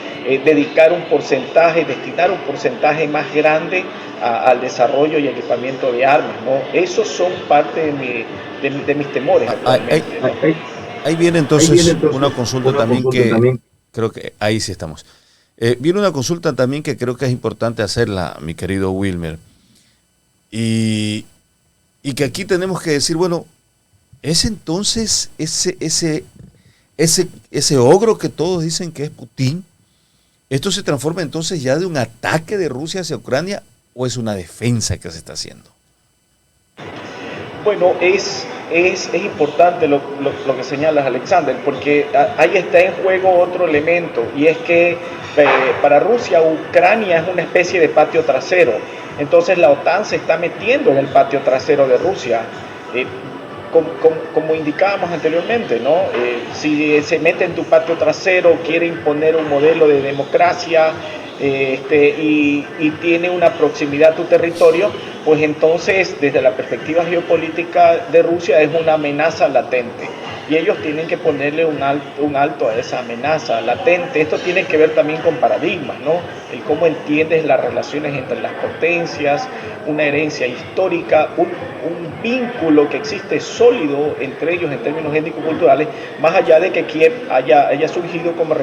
dedicar un porcentaje, destinar un porcentaje más grande al desarrollo y equipamiento de armas, ¿no? Esos son parte de mis temores actualmente, ¿no? Ahí viene entonces una consulta también que creo que ahí sí estamos. Viene una consulta también que creo que es importante hacerla, mi querido Wilmer. Y que aquí tenemos que decir, bueno, ¿es entonces ese ogro que todos dicen que es Putin? ¿Esto se transforma entonces ya de un ataque de Rusia hacia Ucrania o es una defensa que se está haciendo? Bueno, es importante lo que señalas, Alexander, porque ahí está en juego otro elemento, y es que para Rusia, Ucrania es una especie de patio trasero. Entonces la OTAN se está metiendo en el patio trasero de Rusia. Como indicábamos anteriormente, ¿no? Si se mete en tu patio trasero, quiere imponer un modelo de democracia y tiene una proximidad a tu territorio, pues entonces desde la perspectiva geopolítica de Rusia es una amenaza latente. Y ellos tienen que ponerle un alto a esa amenaza latente. Esto tiene que ver también con paradigmas, ¿no? El cómo entiendes las relaciones entre las potencias, una herencia histórica, un vínculo que existe sólido entre ellos en términos étnico-culturales, más allá de que Kiev haya surgido como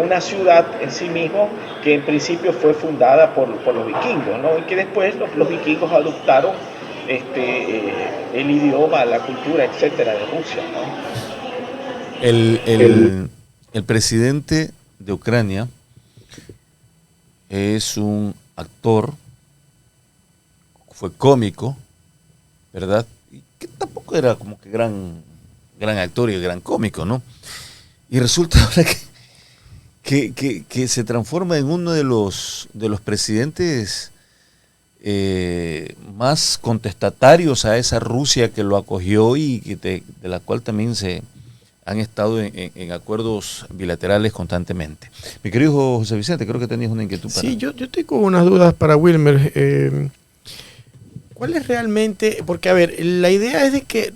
una ciudad en sí mismo que en principio fue fundada por los vikingos, ¿no? Y que después los vikingos adoptaron el idioma, la cultura, etcétera, de Rusia, ¿no? El presidente de Ucrania es un actor, fue cómico, ¿verdad? Y que tampoco era como que gran actor y gran cómico, ¿no? Y resulta ahora que se transforma en uno de los presidentes más contestatarios a esa Rusia que lo acogió y de la cual también se han estado en acuerdos bilaterales constantemente. Mi querido José Vicente, creo que tenías una inquietud para... Sí, yo tengo unas dudas para Wilmer. ¿Cuál es realmente? Porque, a ver, la idea es de que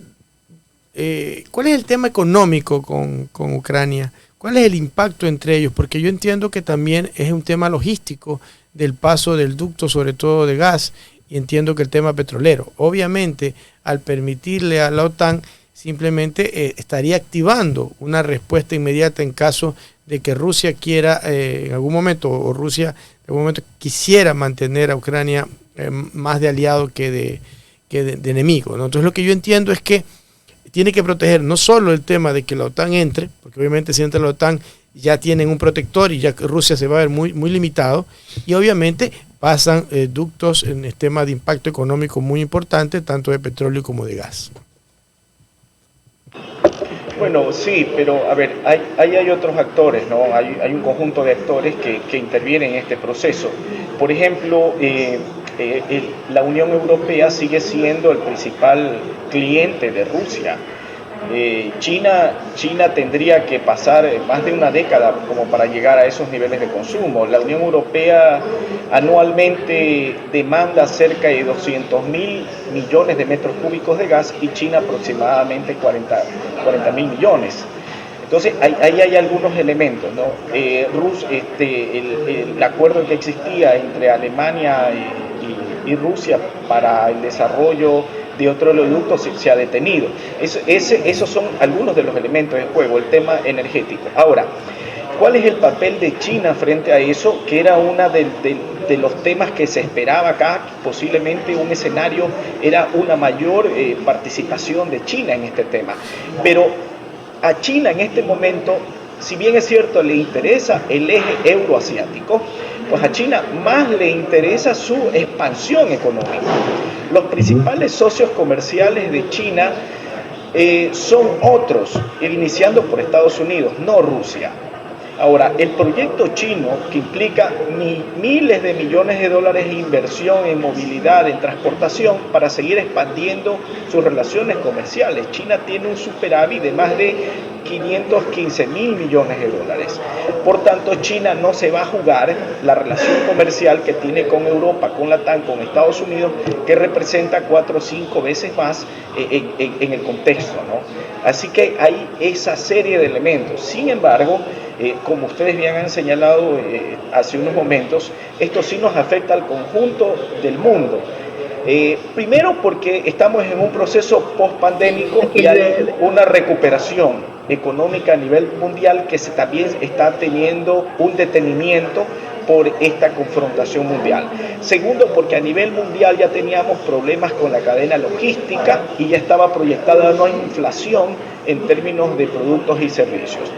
¿cuál es el tema económico con Ucrania? ¿Cuál es el impacto entre ellos? Porque yo entiendo que también es un tema logístico del paso del ducto, sobre todo de gas, y entiendo que el tema petrolero. Obviamente, al permitirle a la OTAN, simplemente estaría activando una respuesta inmediata en caso de que Rusia quiera, en algún momento, o Rusia en algún momento quisiera mantener a Ucrania más de aliado que de enemigo, ¿no? Entonces lo que yo entiendo es que tiene que proteger no solo el tema de que la OTAN entre, porque obviamente si entra la OTAN ya tienen un protector y ya Rusia se va a ver muy, muy limitado, y obviamente pasan ductos en el tema de impacto económico muy importante, tanto de petróleo como de gas. Bueno, sí, pero a ver, hay otros actores, ¿no? Hay un conjunto de actores que intervienen en este proceso. Por ejemplo, la Unión Europea sigue siendo el principal cliente de Rusia. China tendría que pasar más de una década como para llegar a esos niveles de consumo. La Unión Europea anualmente demanda cerca de 200.000 millones de metros cúbicos de gas y China aproximadamente 40.000 millones. Entonces, ahí hay algunos elementos, ¿no? El acuerdo que existía entre Alemania y Rusia para el desarrollo de otro oleoducto se ha detenido. Esos son algunos de los elementos en juego, el tema energético. Ahora, ¿cuál es el papel de China frente a eso? Que era uno de los temas que se esperaba acá, posiblemente un escenario, era una mayor participación de China en este tema. Pero a China en este momento, si bien es cierto, le interesa el eje euroasiático, pues a China más le interesa su expansión económica. Los principales socios comerciales de China son otros, iniciando por Estados Unidos, no Rusia. Ahora, el proyecto chino, que implica miles de millones de dólares de inversión en movilidad, en transportación, para seguir expandiendo sus relaciones comerciales. China tiene un superávit de más de 515.000 millones de dólares. Por tanto, China no se va a jugar la relación comercial que tiene con Europa, con Latam, con Estados Unidos, que representa 4 o 5 veces más en el contexto, ¿no? Así que hay esa serie de elementos. Sin embargo, como ustedes bien han señalado hace unos momentos, esto sí nos afecta al conjunto del mundo. Primero porque estamos en un proceso post-pandémico y hay una recuperación económica a nivel mundial que también está teniendo un detenimiento por esta confrontación mundial. Segundo, porque a nivel mundial ya teníamos problemas con la cadena logística y ya estaba proyectada una inflación en términos de productos y servicios.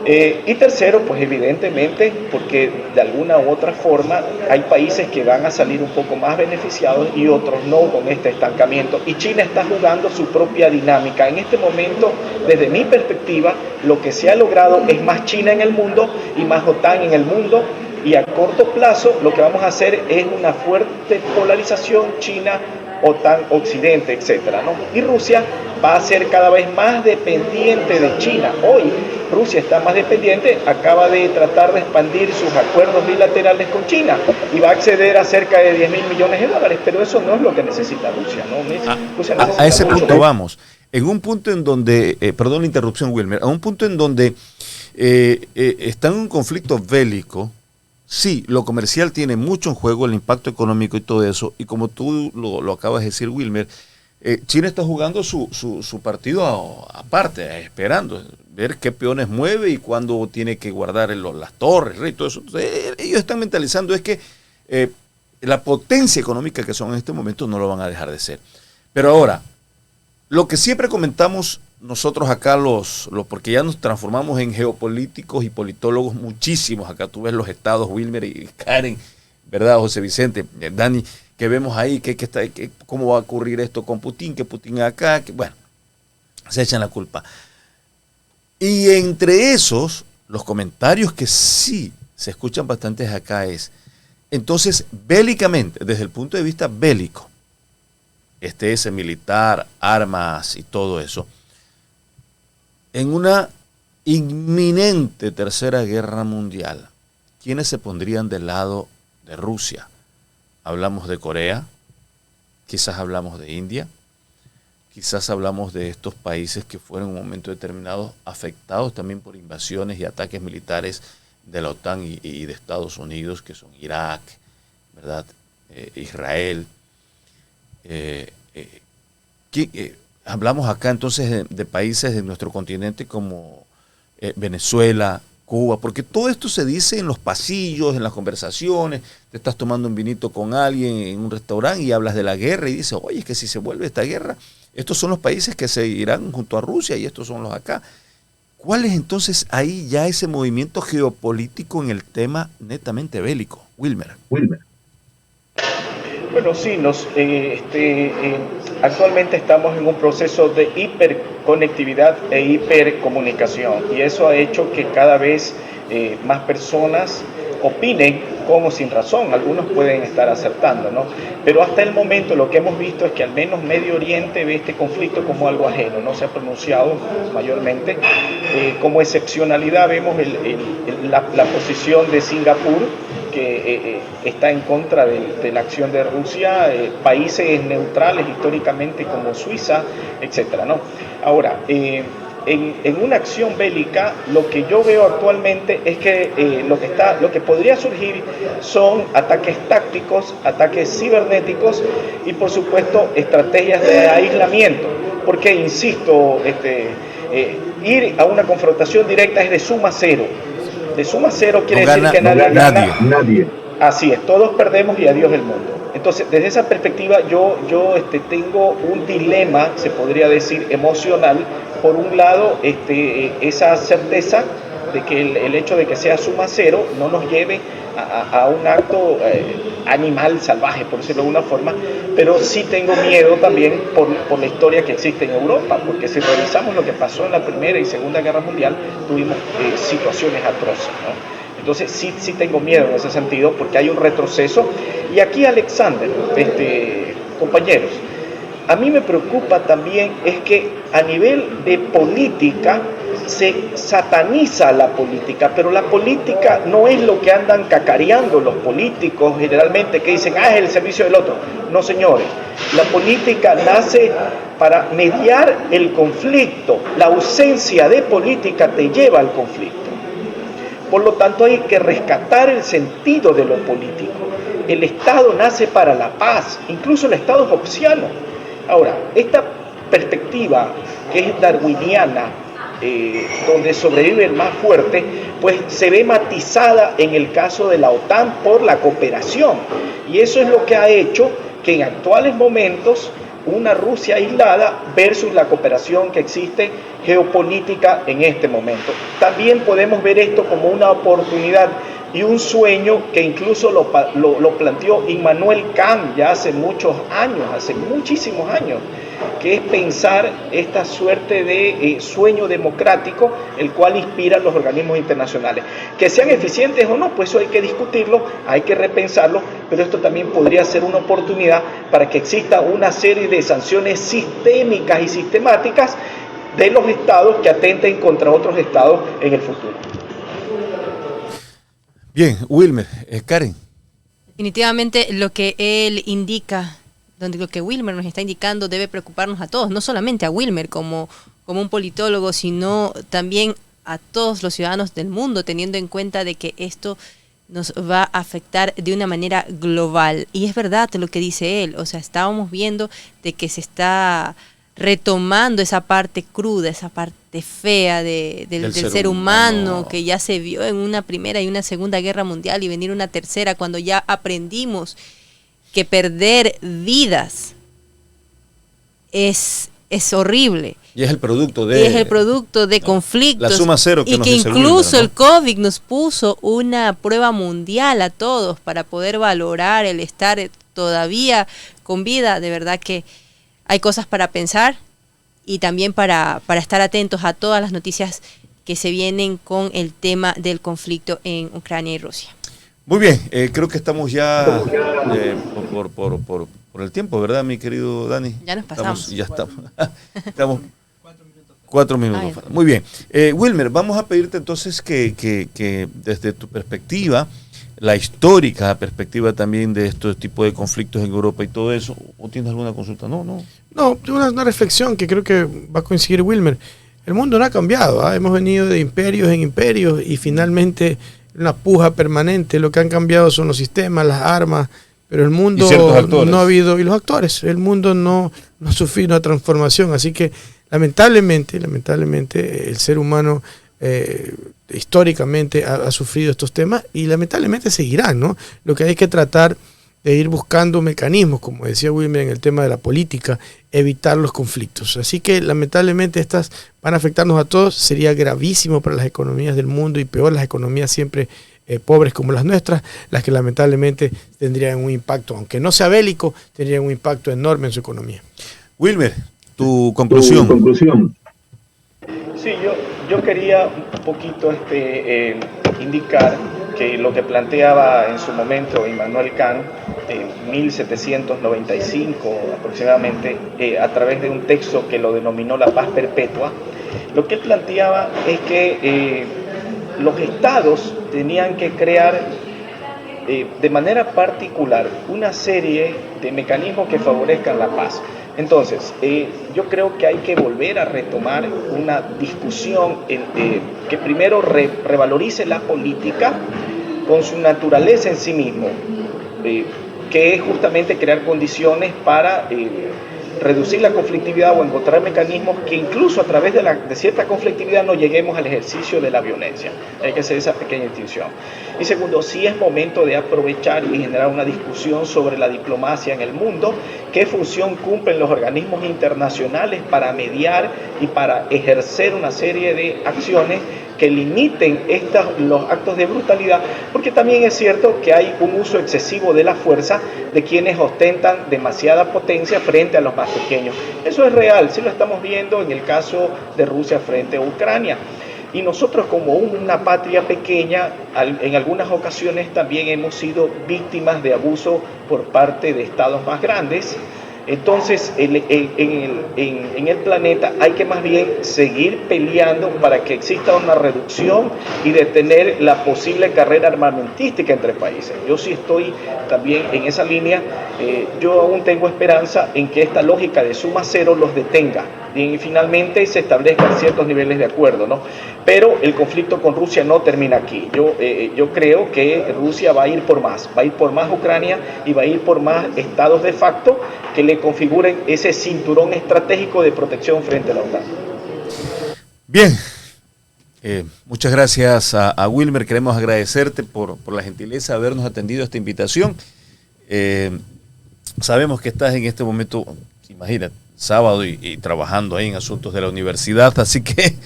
Y tercero, pues evidentemente, porque de alguna u otra forma hay países que van a salir un poco más beneficiados y otros no con este estancamiento. Y China está jugando su propia dinámica. En este momento, desde mi perspectiva, lo que se ha logrado es más China en el mundo y más OTAN en el mundo. Y a corto plazo lo que vamos a hacer es una fuerte polarización China, OTAN, Occidente, etcétera, ¿no? Y Rusia va a ser cada vez más dependiente de China. Hoy Rusia está más dependiente, acaba de tratar de expandir sus acuerdos bilaterales con China y va a acceder a cerca de 10.000 millones de dólares, pero eso no es lo que necesita Rusia, ¿no? Rusia necesita a ese mucho punto más. vamos. En un punto en donde, perdón la interrupción, Wilmer, a un punto en donde está en un conflicto bélico. Sí, lo comercial tiene mucho en juego, el impacto económico y todo eso, y como tú lo acabas de decir, Wilmer, China está jugando su partido aparte, esperando, ver qué peones mueve y cuándo tiene que guardar las torres y todo eso. Entonces, ellos están mentalizando es que la potencia económica que son en este momento no lo van a dejar de ser. Pero ahora, lo que siempre comentamos nosotros acá, porque ya nos transformamos en geopolíticos y politólogos muchísimos, acá tú ves los estados, Wilmer y Karen, ¿verdad? José Vicente, Dani, que vemos ahí, cómo va a ocurrir esto con Putin, que Putin acá, que bueno, se echan la culpa. Y entre esos, los comentarios que sí se escuchan bastantes acá es, entonces, bélicamente, desde el punto de vista bélico, ese militar, armas y todo eso, en una inminente tercera guerra mundial, ¿quiénes se pondrían del lado de Rusia? Hablamos de Corea, quizás hablamos de India, quizás hablamos de estos países que fueron en un momento determinado afectados también por invasiones y ataques militares de la OTAN y de Estados Unidos, que son Irak, ¿verdad? Israel. Hablamos acá entonces de países de nuestro continente como Venezuela, Cuba, porque todo esto se dice en los pasillos, en las conversaciones, te estás tomando un vinito con alguien en un restaurante y hablas de la guerra y dices, oye, es que si se vuelve esta guerra, estos son los países que se irán junto a Rusia y estos son los acá. ¿Cuál es entonces ahí ya ese movimiento geopolítico en el tema netamente bélico? Wilmer. Bueno, sí, actualmente estamos en un proceso de hiperconectividad e hipercomunicación y eso ha hecho que cada vez más personas opinen con o sin razón. Algunos pueden estar acertando, ¿no? Pero hasta el momento lo que hemos visto es que al menos Medio Oriente ve este conflicto como algo ajeno, no se ha pronunciado mayormente. Como excepcionalidad vemos la posición de Singapur, que está en contra de la acción de Rusia, países neutrales históricamente como Suiza, etcétera, ¿no? Ahora, en una acción bélica, lo que yo veo actualmente es que lo que podría surgir son ataques tácticos, ataques cibernéticos y, por supuesto, estrategias de aislamiento. Porque, insisto, ir a una confrontación directa es de suma cero. De suma cero quiere decir que nadie. Así es, todos perdemos y adiós el mundo. Entonces, desde esa perspectiva, yo tengo un dilema, se podría decir, emocional. Por un lado, esa certeza de que el hecho de que sea suma cero no nos lleve a un acto animal salvaje, por decirlo de alguna forma, pero sí tengo miedo también por la historia que existe en Europa, porque si revisamos lo que pasó en la Primera y Segunda Guerra Mundial, tuvimos situaciones atroces, ¿no? Entonces sí tengo miedo en ese sentido, porque hay un retroceso. Y aquí, Alexander, compañeros, a mí me preocupa también es que a nivel de política se sataniza la política, pero la política no es lo que andan cacareando los políticos generalmente, que dicen, es el servicio del otro. No, señores, la política nace para mediar el conflicto. La ausencia de política te lleva al conflicto. Por lo tanto, hay que rescatar el sentido de lo político. El Estado nace para la paz, incluso el Estado es opciano. Ahora, esta perspectiva que es darwiniana, donde sobrevive el más fuerte, pues se ve matizada en el caso de la OTAN por la cooperación. Y eso es lo que ha hecho que en actuales momentos una Rusia aislada versus la cooperación que existe geopolítica en este momento. También podemos ver esto como una oportunidad y un sueño que incluso lo planteó Immanuel Kant ya hace muchos años, hace muchísimos años, que es pensar esta suerte de sueño democrático, el cual inspira a los organismos internacionales. Que sean eficientes o no, pues eso hay que discutirlo, hay que repensarlo, pero esto también podría ser una oportunidad para que exista una serie de sanciones sistémicas y sistemáticas de los estados que atenten contra otros estados en el futuro. Bien, Wilmer, Karen. Definitivamente lo que él indica, lo que Wilmer nos está indicando debe preocuparnos a todos, no solamente a Wilmer como un politólogo, sino también a todos los ciudadanos del mundo, teniendo en cuenta de que esto nos va a afectar de una manera global. Y es verdad lo que dice él, o sea, estábamos viendo de que se está retomando esa parte cruda, esa parte fea del ser humano, que ya se vio en una primera y una segunda guerra mundial y venir una tercera, cuando ya aprendimos que perder vidas es horrible. Y es el producto de conflictos. La suma cero que y nos que dice incluso Wilmer, ¿no? el COVID nos puso una prueba mundial a todos para poder valorar el estar todavía con vida. De verdad que hay cosas para pensar y también para estar atentos a todas las noticias que se vienen con el tema del conflicto en Ucrania y Rusia. Muy bien, creo que estamos ya por el tiempo, ¿verdad, mi querido Dani? Ya nos pasamos. Estamos 4 minutos. Muy bien. Wilmer, vamos a pedirte entonces que desde tu perspectiva, la histórica perspectiva también de estos tipos de conflictos en Europa y todo eso, ¿o tienes alguna consulta? No, una reflexión que creo que va a coincidir Wilmer. El mundo no ha cambiado, hemos venido de imperios en imperios y finalmente una puja permanente. Lo que han cambiado son los sistemas, las armas, pero el mundo no ha habido, y los actores, el mundo no ha sufrido una transformación, así que lamentablemente el ser humano históricamente ha sufrido estos temas y lamentablemente seguirán, ¿no? Lo que hay que tratar de ir buscando mecanismos, como decía Wilmer en el tema de la política, evitar los conflictos. Así que lamentablemente estas van a afectarnos a todos, sería gravísimo para las economías del mundo y peor las economías siempre pobres como las nuestras, las que lamentablemente tendrían un impacto, aunque no sea bélico, tendrían un impacto enorme en su economía. Wilmer, tu conclusión. Sí, yo quería un poquito indicar que lo que planteaba en su momento Immanuel Kant en 1795 aproximadamente, a través de un texto que lo denominó la paz perpetua, lo que él planteaba es que los estados tenían que crear de manera particular una serie de mecanismos que favorezcan la paz. Entonces, yo creo que hay que volver a retomar una discusión que primero revalorice la política con su naturaleza en sí mismo, que es justamente crear condiciones para reducir la conflictividad o encontrar mecanismos que incluso a través de cierta conflictividad no lleguemos al ejercicio de la violencia. Hay que hacer esa pequeña distinción. Y segundo, sí es momento de aprovechar y generar una discusión sobre la diplomacia en el mundo, qué función cumplen los organismos internacionales para mediar y para ejercer una serie de acciones que limiten los actos de brutalidad, porque también es cierto que hay un uso excesivo de la fuerza de quienes ostentan demasiada potencia frente a los más pequeños. Eso es real, sí lo estamos viendo en el caso de Rusia frente a Ucrania. Y nosotros como una patria pequeña, en algunas ocasiones también hemos sido víctimas de abuso por parte de estados más grandes, Entonces, en el planeta hay que más bien seguir peleando para que exista una reducción y detener la posible carrera armamentística entre países. Yo sí estoy también en esa línea. Yo aún tengo esperanza en que esta lógica de suma cero los detenga y finalmente se establezcan ciertos niveles de acuerdo, ¿no? Pero el conflicto con Rusia no termina aquí. Yo creo que Rusia va a ir por más Ucrania y va a ir por más estados de facto que le configuren ese cinturón estratégico de protección frente a la OTAN. Bien, muchas gracias a Wilmer. Queremos agradecerte por la gentileza de habernos atendido a esta invitación. Sabemos que estás en este momento, imagínate, sábado y trabajando ahí en asuntos de la universidad, así que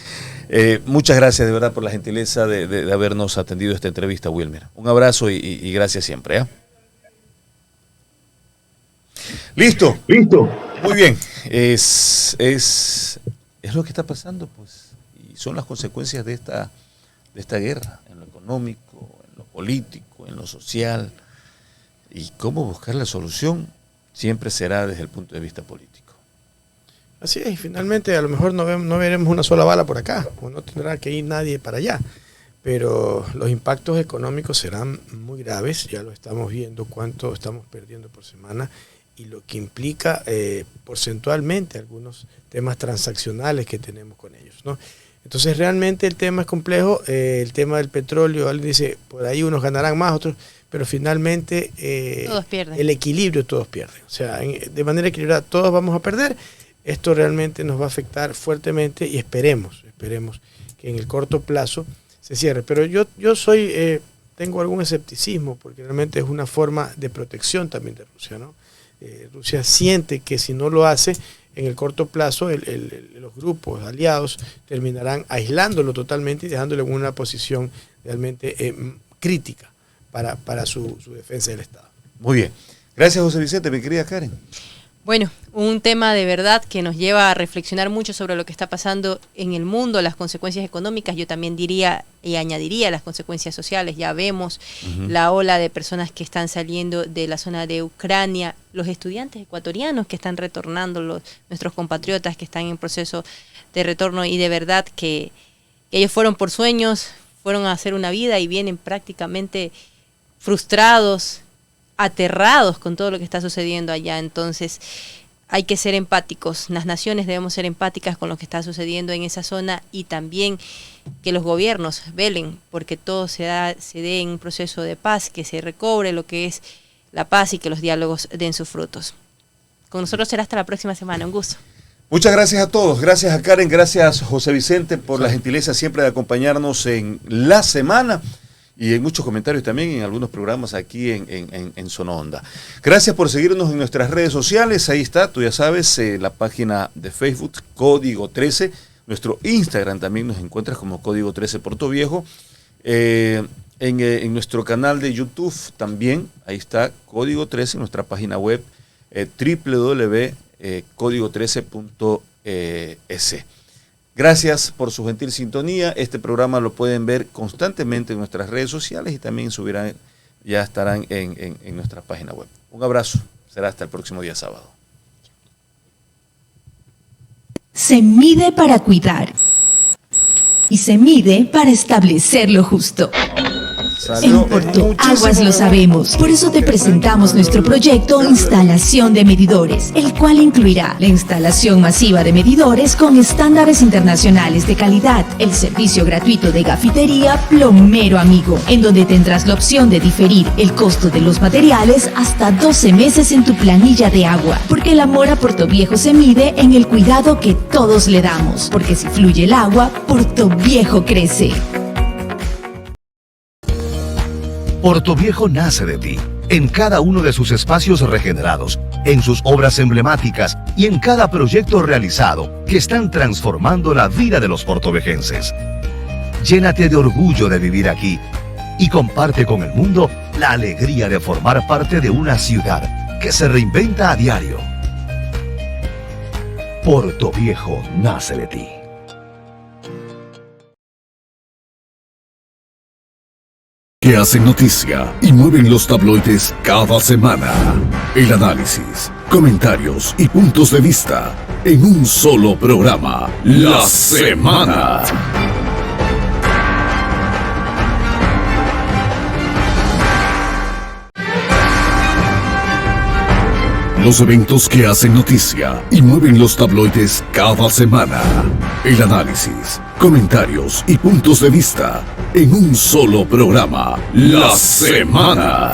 muchas gracias de verdad por la gentileza de habernos atendido esta entrevista, Wilmer. Un abrazo y gracias siempre. Listo. Muy bien. Es lo que está pasando, pues. Y son las consecuencias de esta guerra, en lo económico, en lo político, en lo social. Y cómo buscar la solución siempre será desde el punto de vista político. Así es, y finalmente a lo mejor no veremos una sola bala por acá, o no tendrá que ir nadie para allá. Pero los impactos económicos serán muy graves, ya lo estamos viendo, cuánto estamos perdiendo por semana y lo que implica porcentualmente algunos temas transaccionales que tenemos con ellos, ¿no? Entonces realmente el tema es complejo, el tema del petróleo, alguien dice, por ahí unos ganarán más, otros, pero finalmente todos pierden. El equilibrio todos pierden, o sea, de manera equilibrada todos vamos a perder. Esto realmente nos va a afectar fuertemente y esperemos que en el corto plazo se cierre. Pero yo tengo algún escepticismo porque realmente es una forma de protección también de Rusia, ¿no? Rusia siente que si no lo hace, en el corto plazo los grupos aliados terminarán aislándolo totalmente y dejándolo en una posición realmente crítica para su defensa del Estado. Muy bien. Gracias, José Vicente, mi querida Karen. Bueno, un tema de verdad que nos lleva a reflexionar mucho sobre lo que está pasando en el mundo, las consecuencias económicas, yo también diría y añadiría las consecuencias sociales. Ya vemos la ola de personas que están saliendo de la zona de Ucrania, los estudiantes ecuatorianos que están retornando, nuestros compatriotas que están en proceso de retorno, y de verdad que ellos fueron por sueños, fueron a hacer una vida y vienen prácticamente frustrados, aterrados con todo lo que está sucediendo allá. Entonces hay que ser empáticos, las naciones debemos ser empáticas con lo que está sucediendo en esa zona y también que los gobiernos velen porque todo se dé en un proceso de paz, que se recobre lo que es la paz y que los diálogos den sus frutos. Con nosotros será hasta la próxima semana, un gusto. Muchas gracias a todos, gracias a Karen, gracias José Vicente por la gentileza siempre de acompañarnos en la semana. Y en muchos comentarios también en algunos programas aquí en Sononda. Gracias por seguirnos en nuestras redes sociales. Ahí está, tú ya sabes, la página de Facebook, Código 13. Nuestro Instagram también nos encuentras como Código 13 Puerto Viejo. En nuestro canal de YouTube también, ahí está Código 13, nuestra página web www.código13.es. Gracias por su gentil sintonía. Este programa lo pueden ver constantemente en nuestras redes sociales y también ya estarán en nuestra página web. Un abrazo. Será hasta el próximo día sábado. Se mide para cuidar y se mide para establecer lo justo. En Porto Aguas lo sabemos, por eso te presentamos nuestro proyecto Instalación de Medidores, el cual incluirá la instalación masiva de medidores con estándares internacionales de calidad, el servicio gratuito de gafitería Plomero Amigo, en donde tendrás la opción de diferir el costo de los materiales hasta 12 meses en tu planilla de agua, porque el amor a Puerto Viejo se mide en el cuidado que todos le damos, porque si fluye el agua, Puerto Viejo crece. Puerto Viejo nace de ti, en cada uno de sus espacios regenerados, en sus obras emblemáticas y en cada proyecto realizado que están transformando la vida de los portovejenses. Llénate de orgullo de vivir aquí y comparte con el mundo la alegría de formar parte de una ciudad que se reinventa a diario. Puerto Viejo nace de ti. que hacen noticia y mueven los tabloides cada semana. El análisis, comentarios y puntos de vista en un solo programa. La Semana. Los eventos que hacen noticia y mueven los tabloides cada semana. El análisis, comentarios y puntos de vista en un solo programa. La Semana.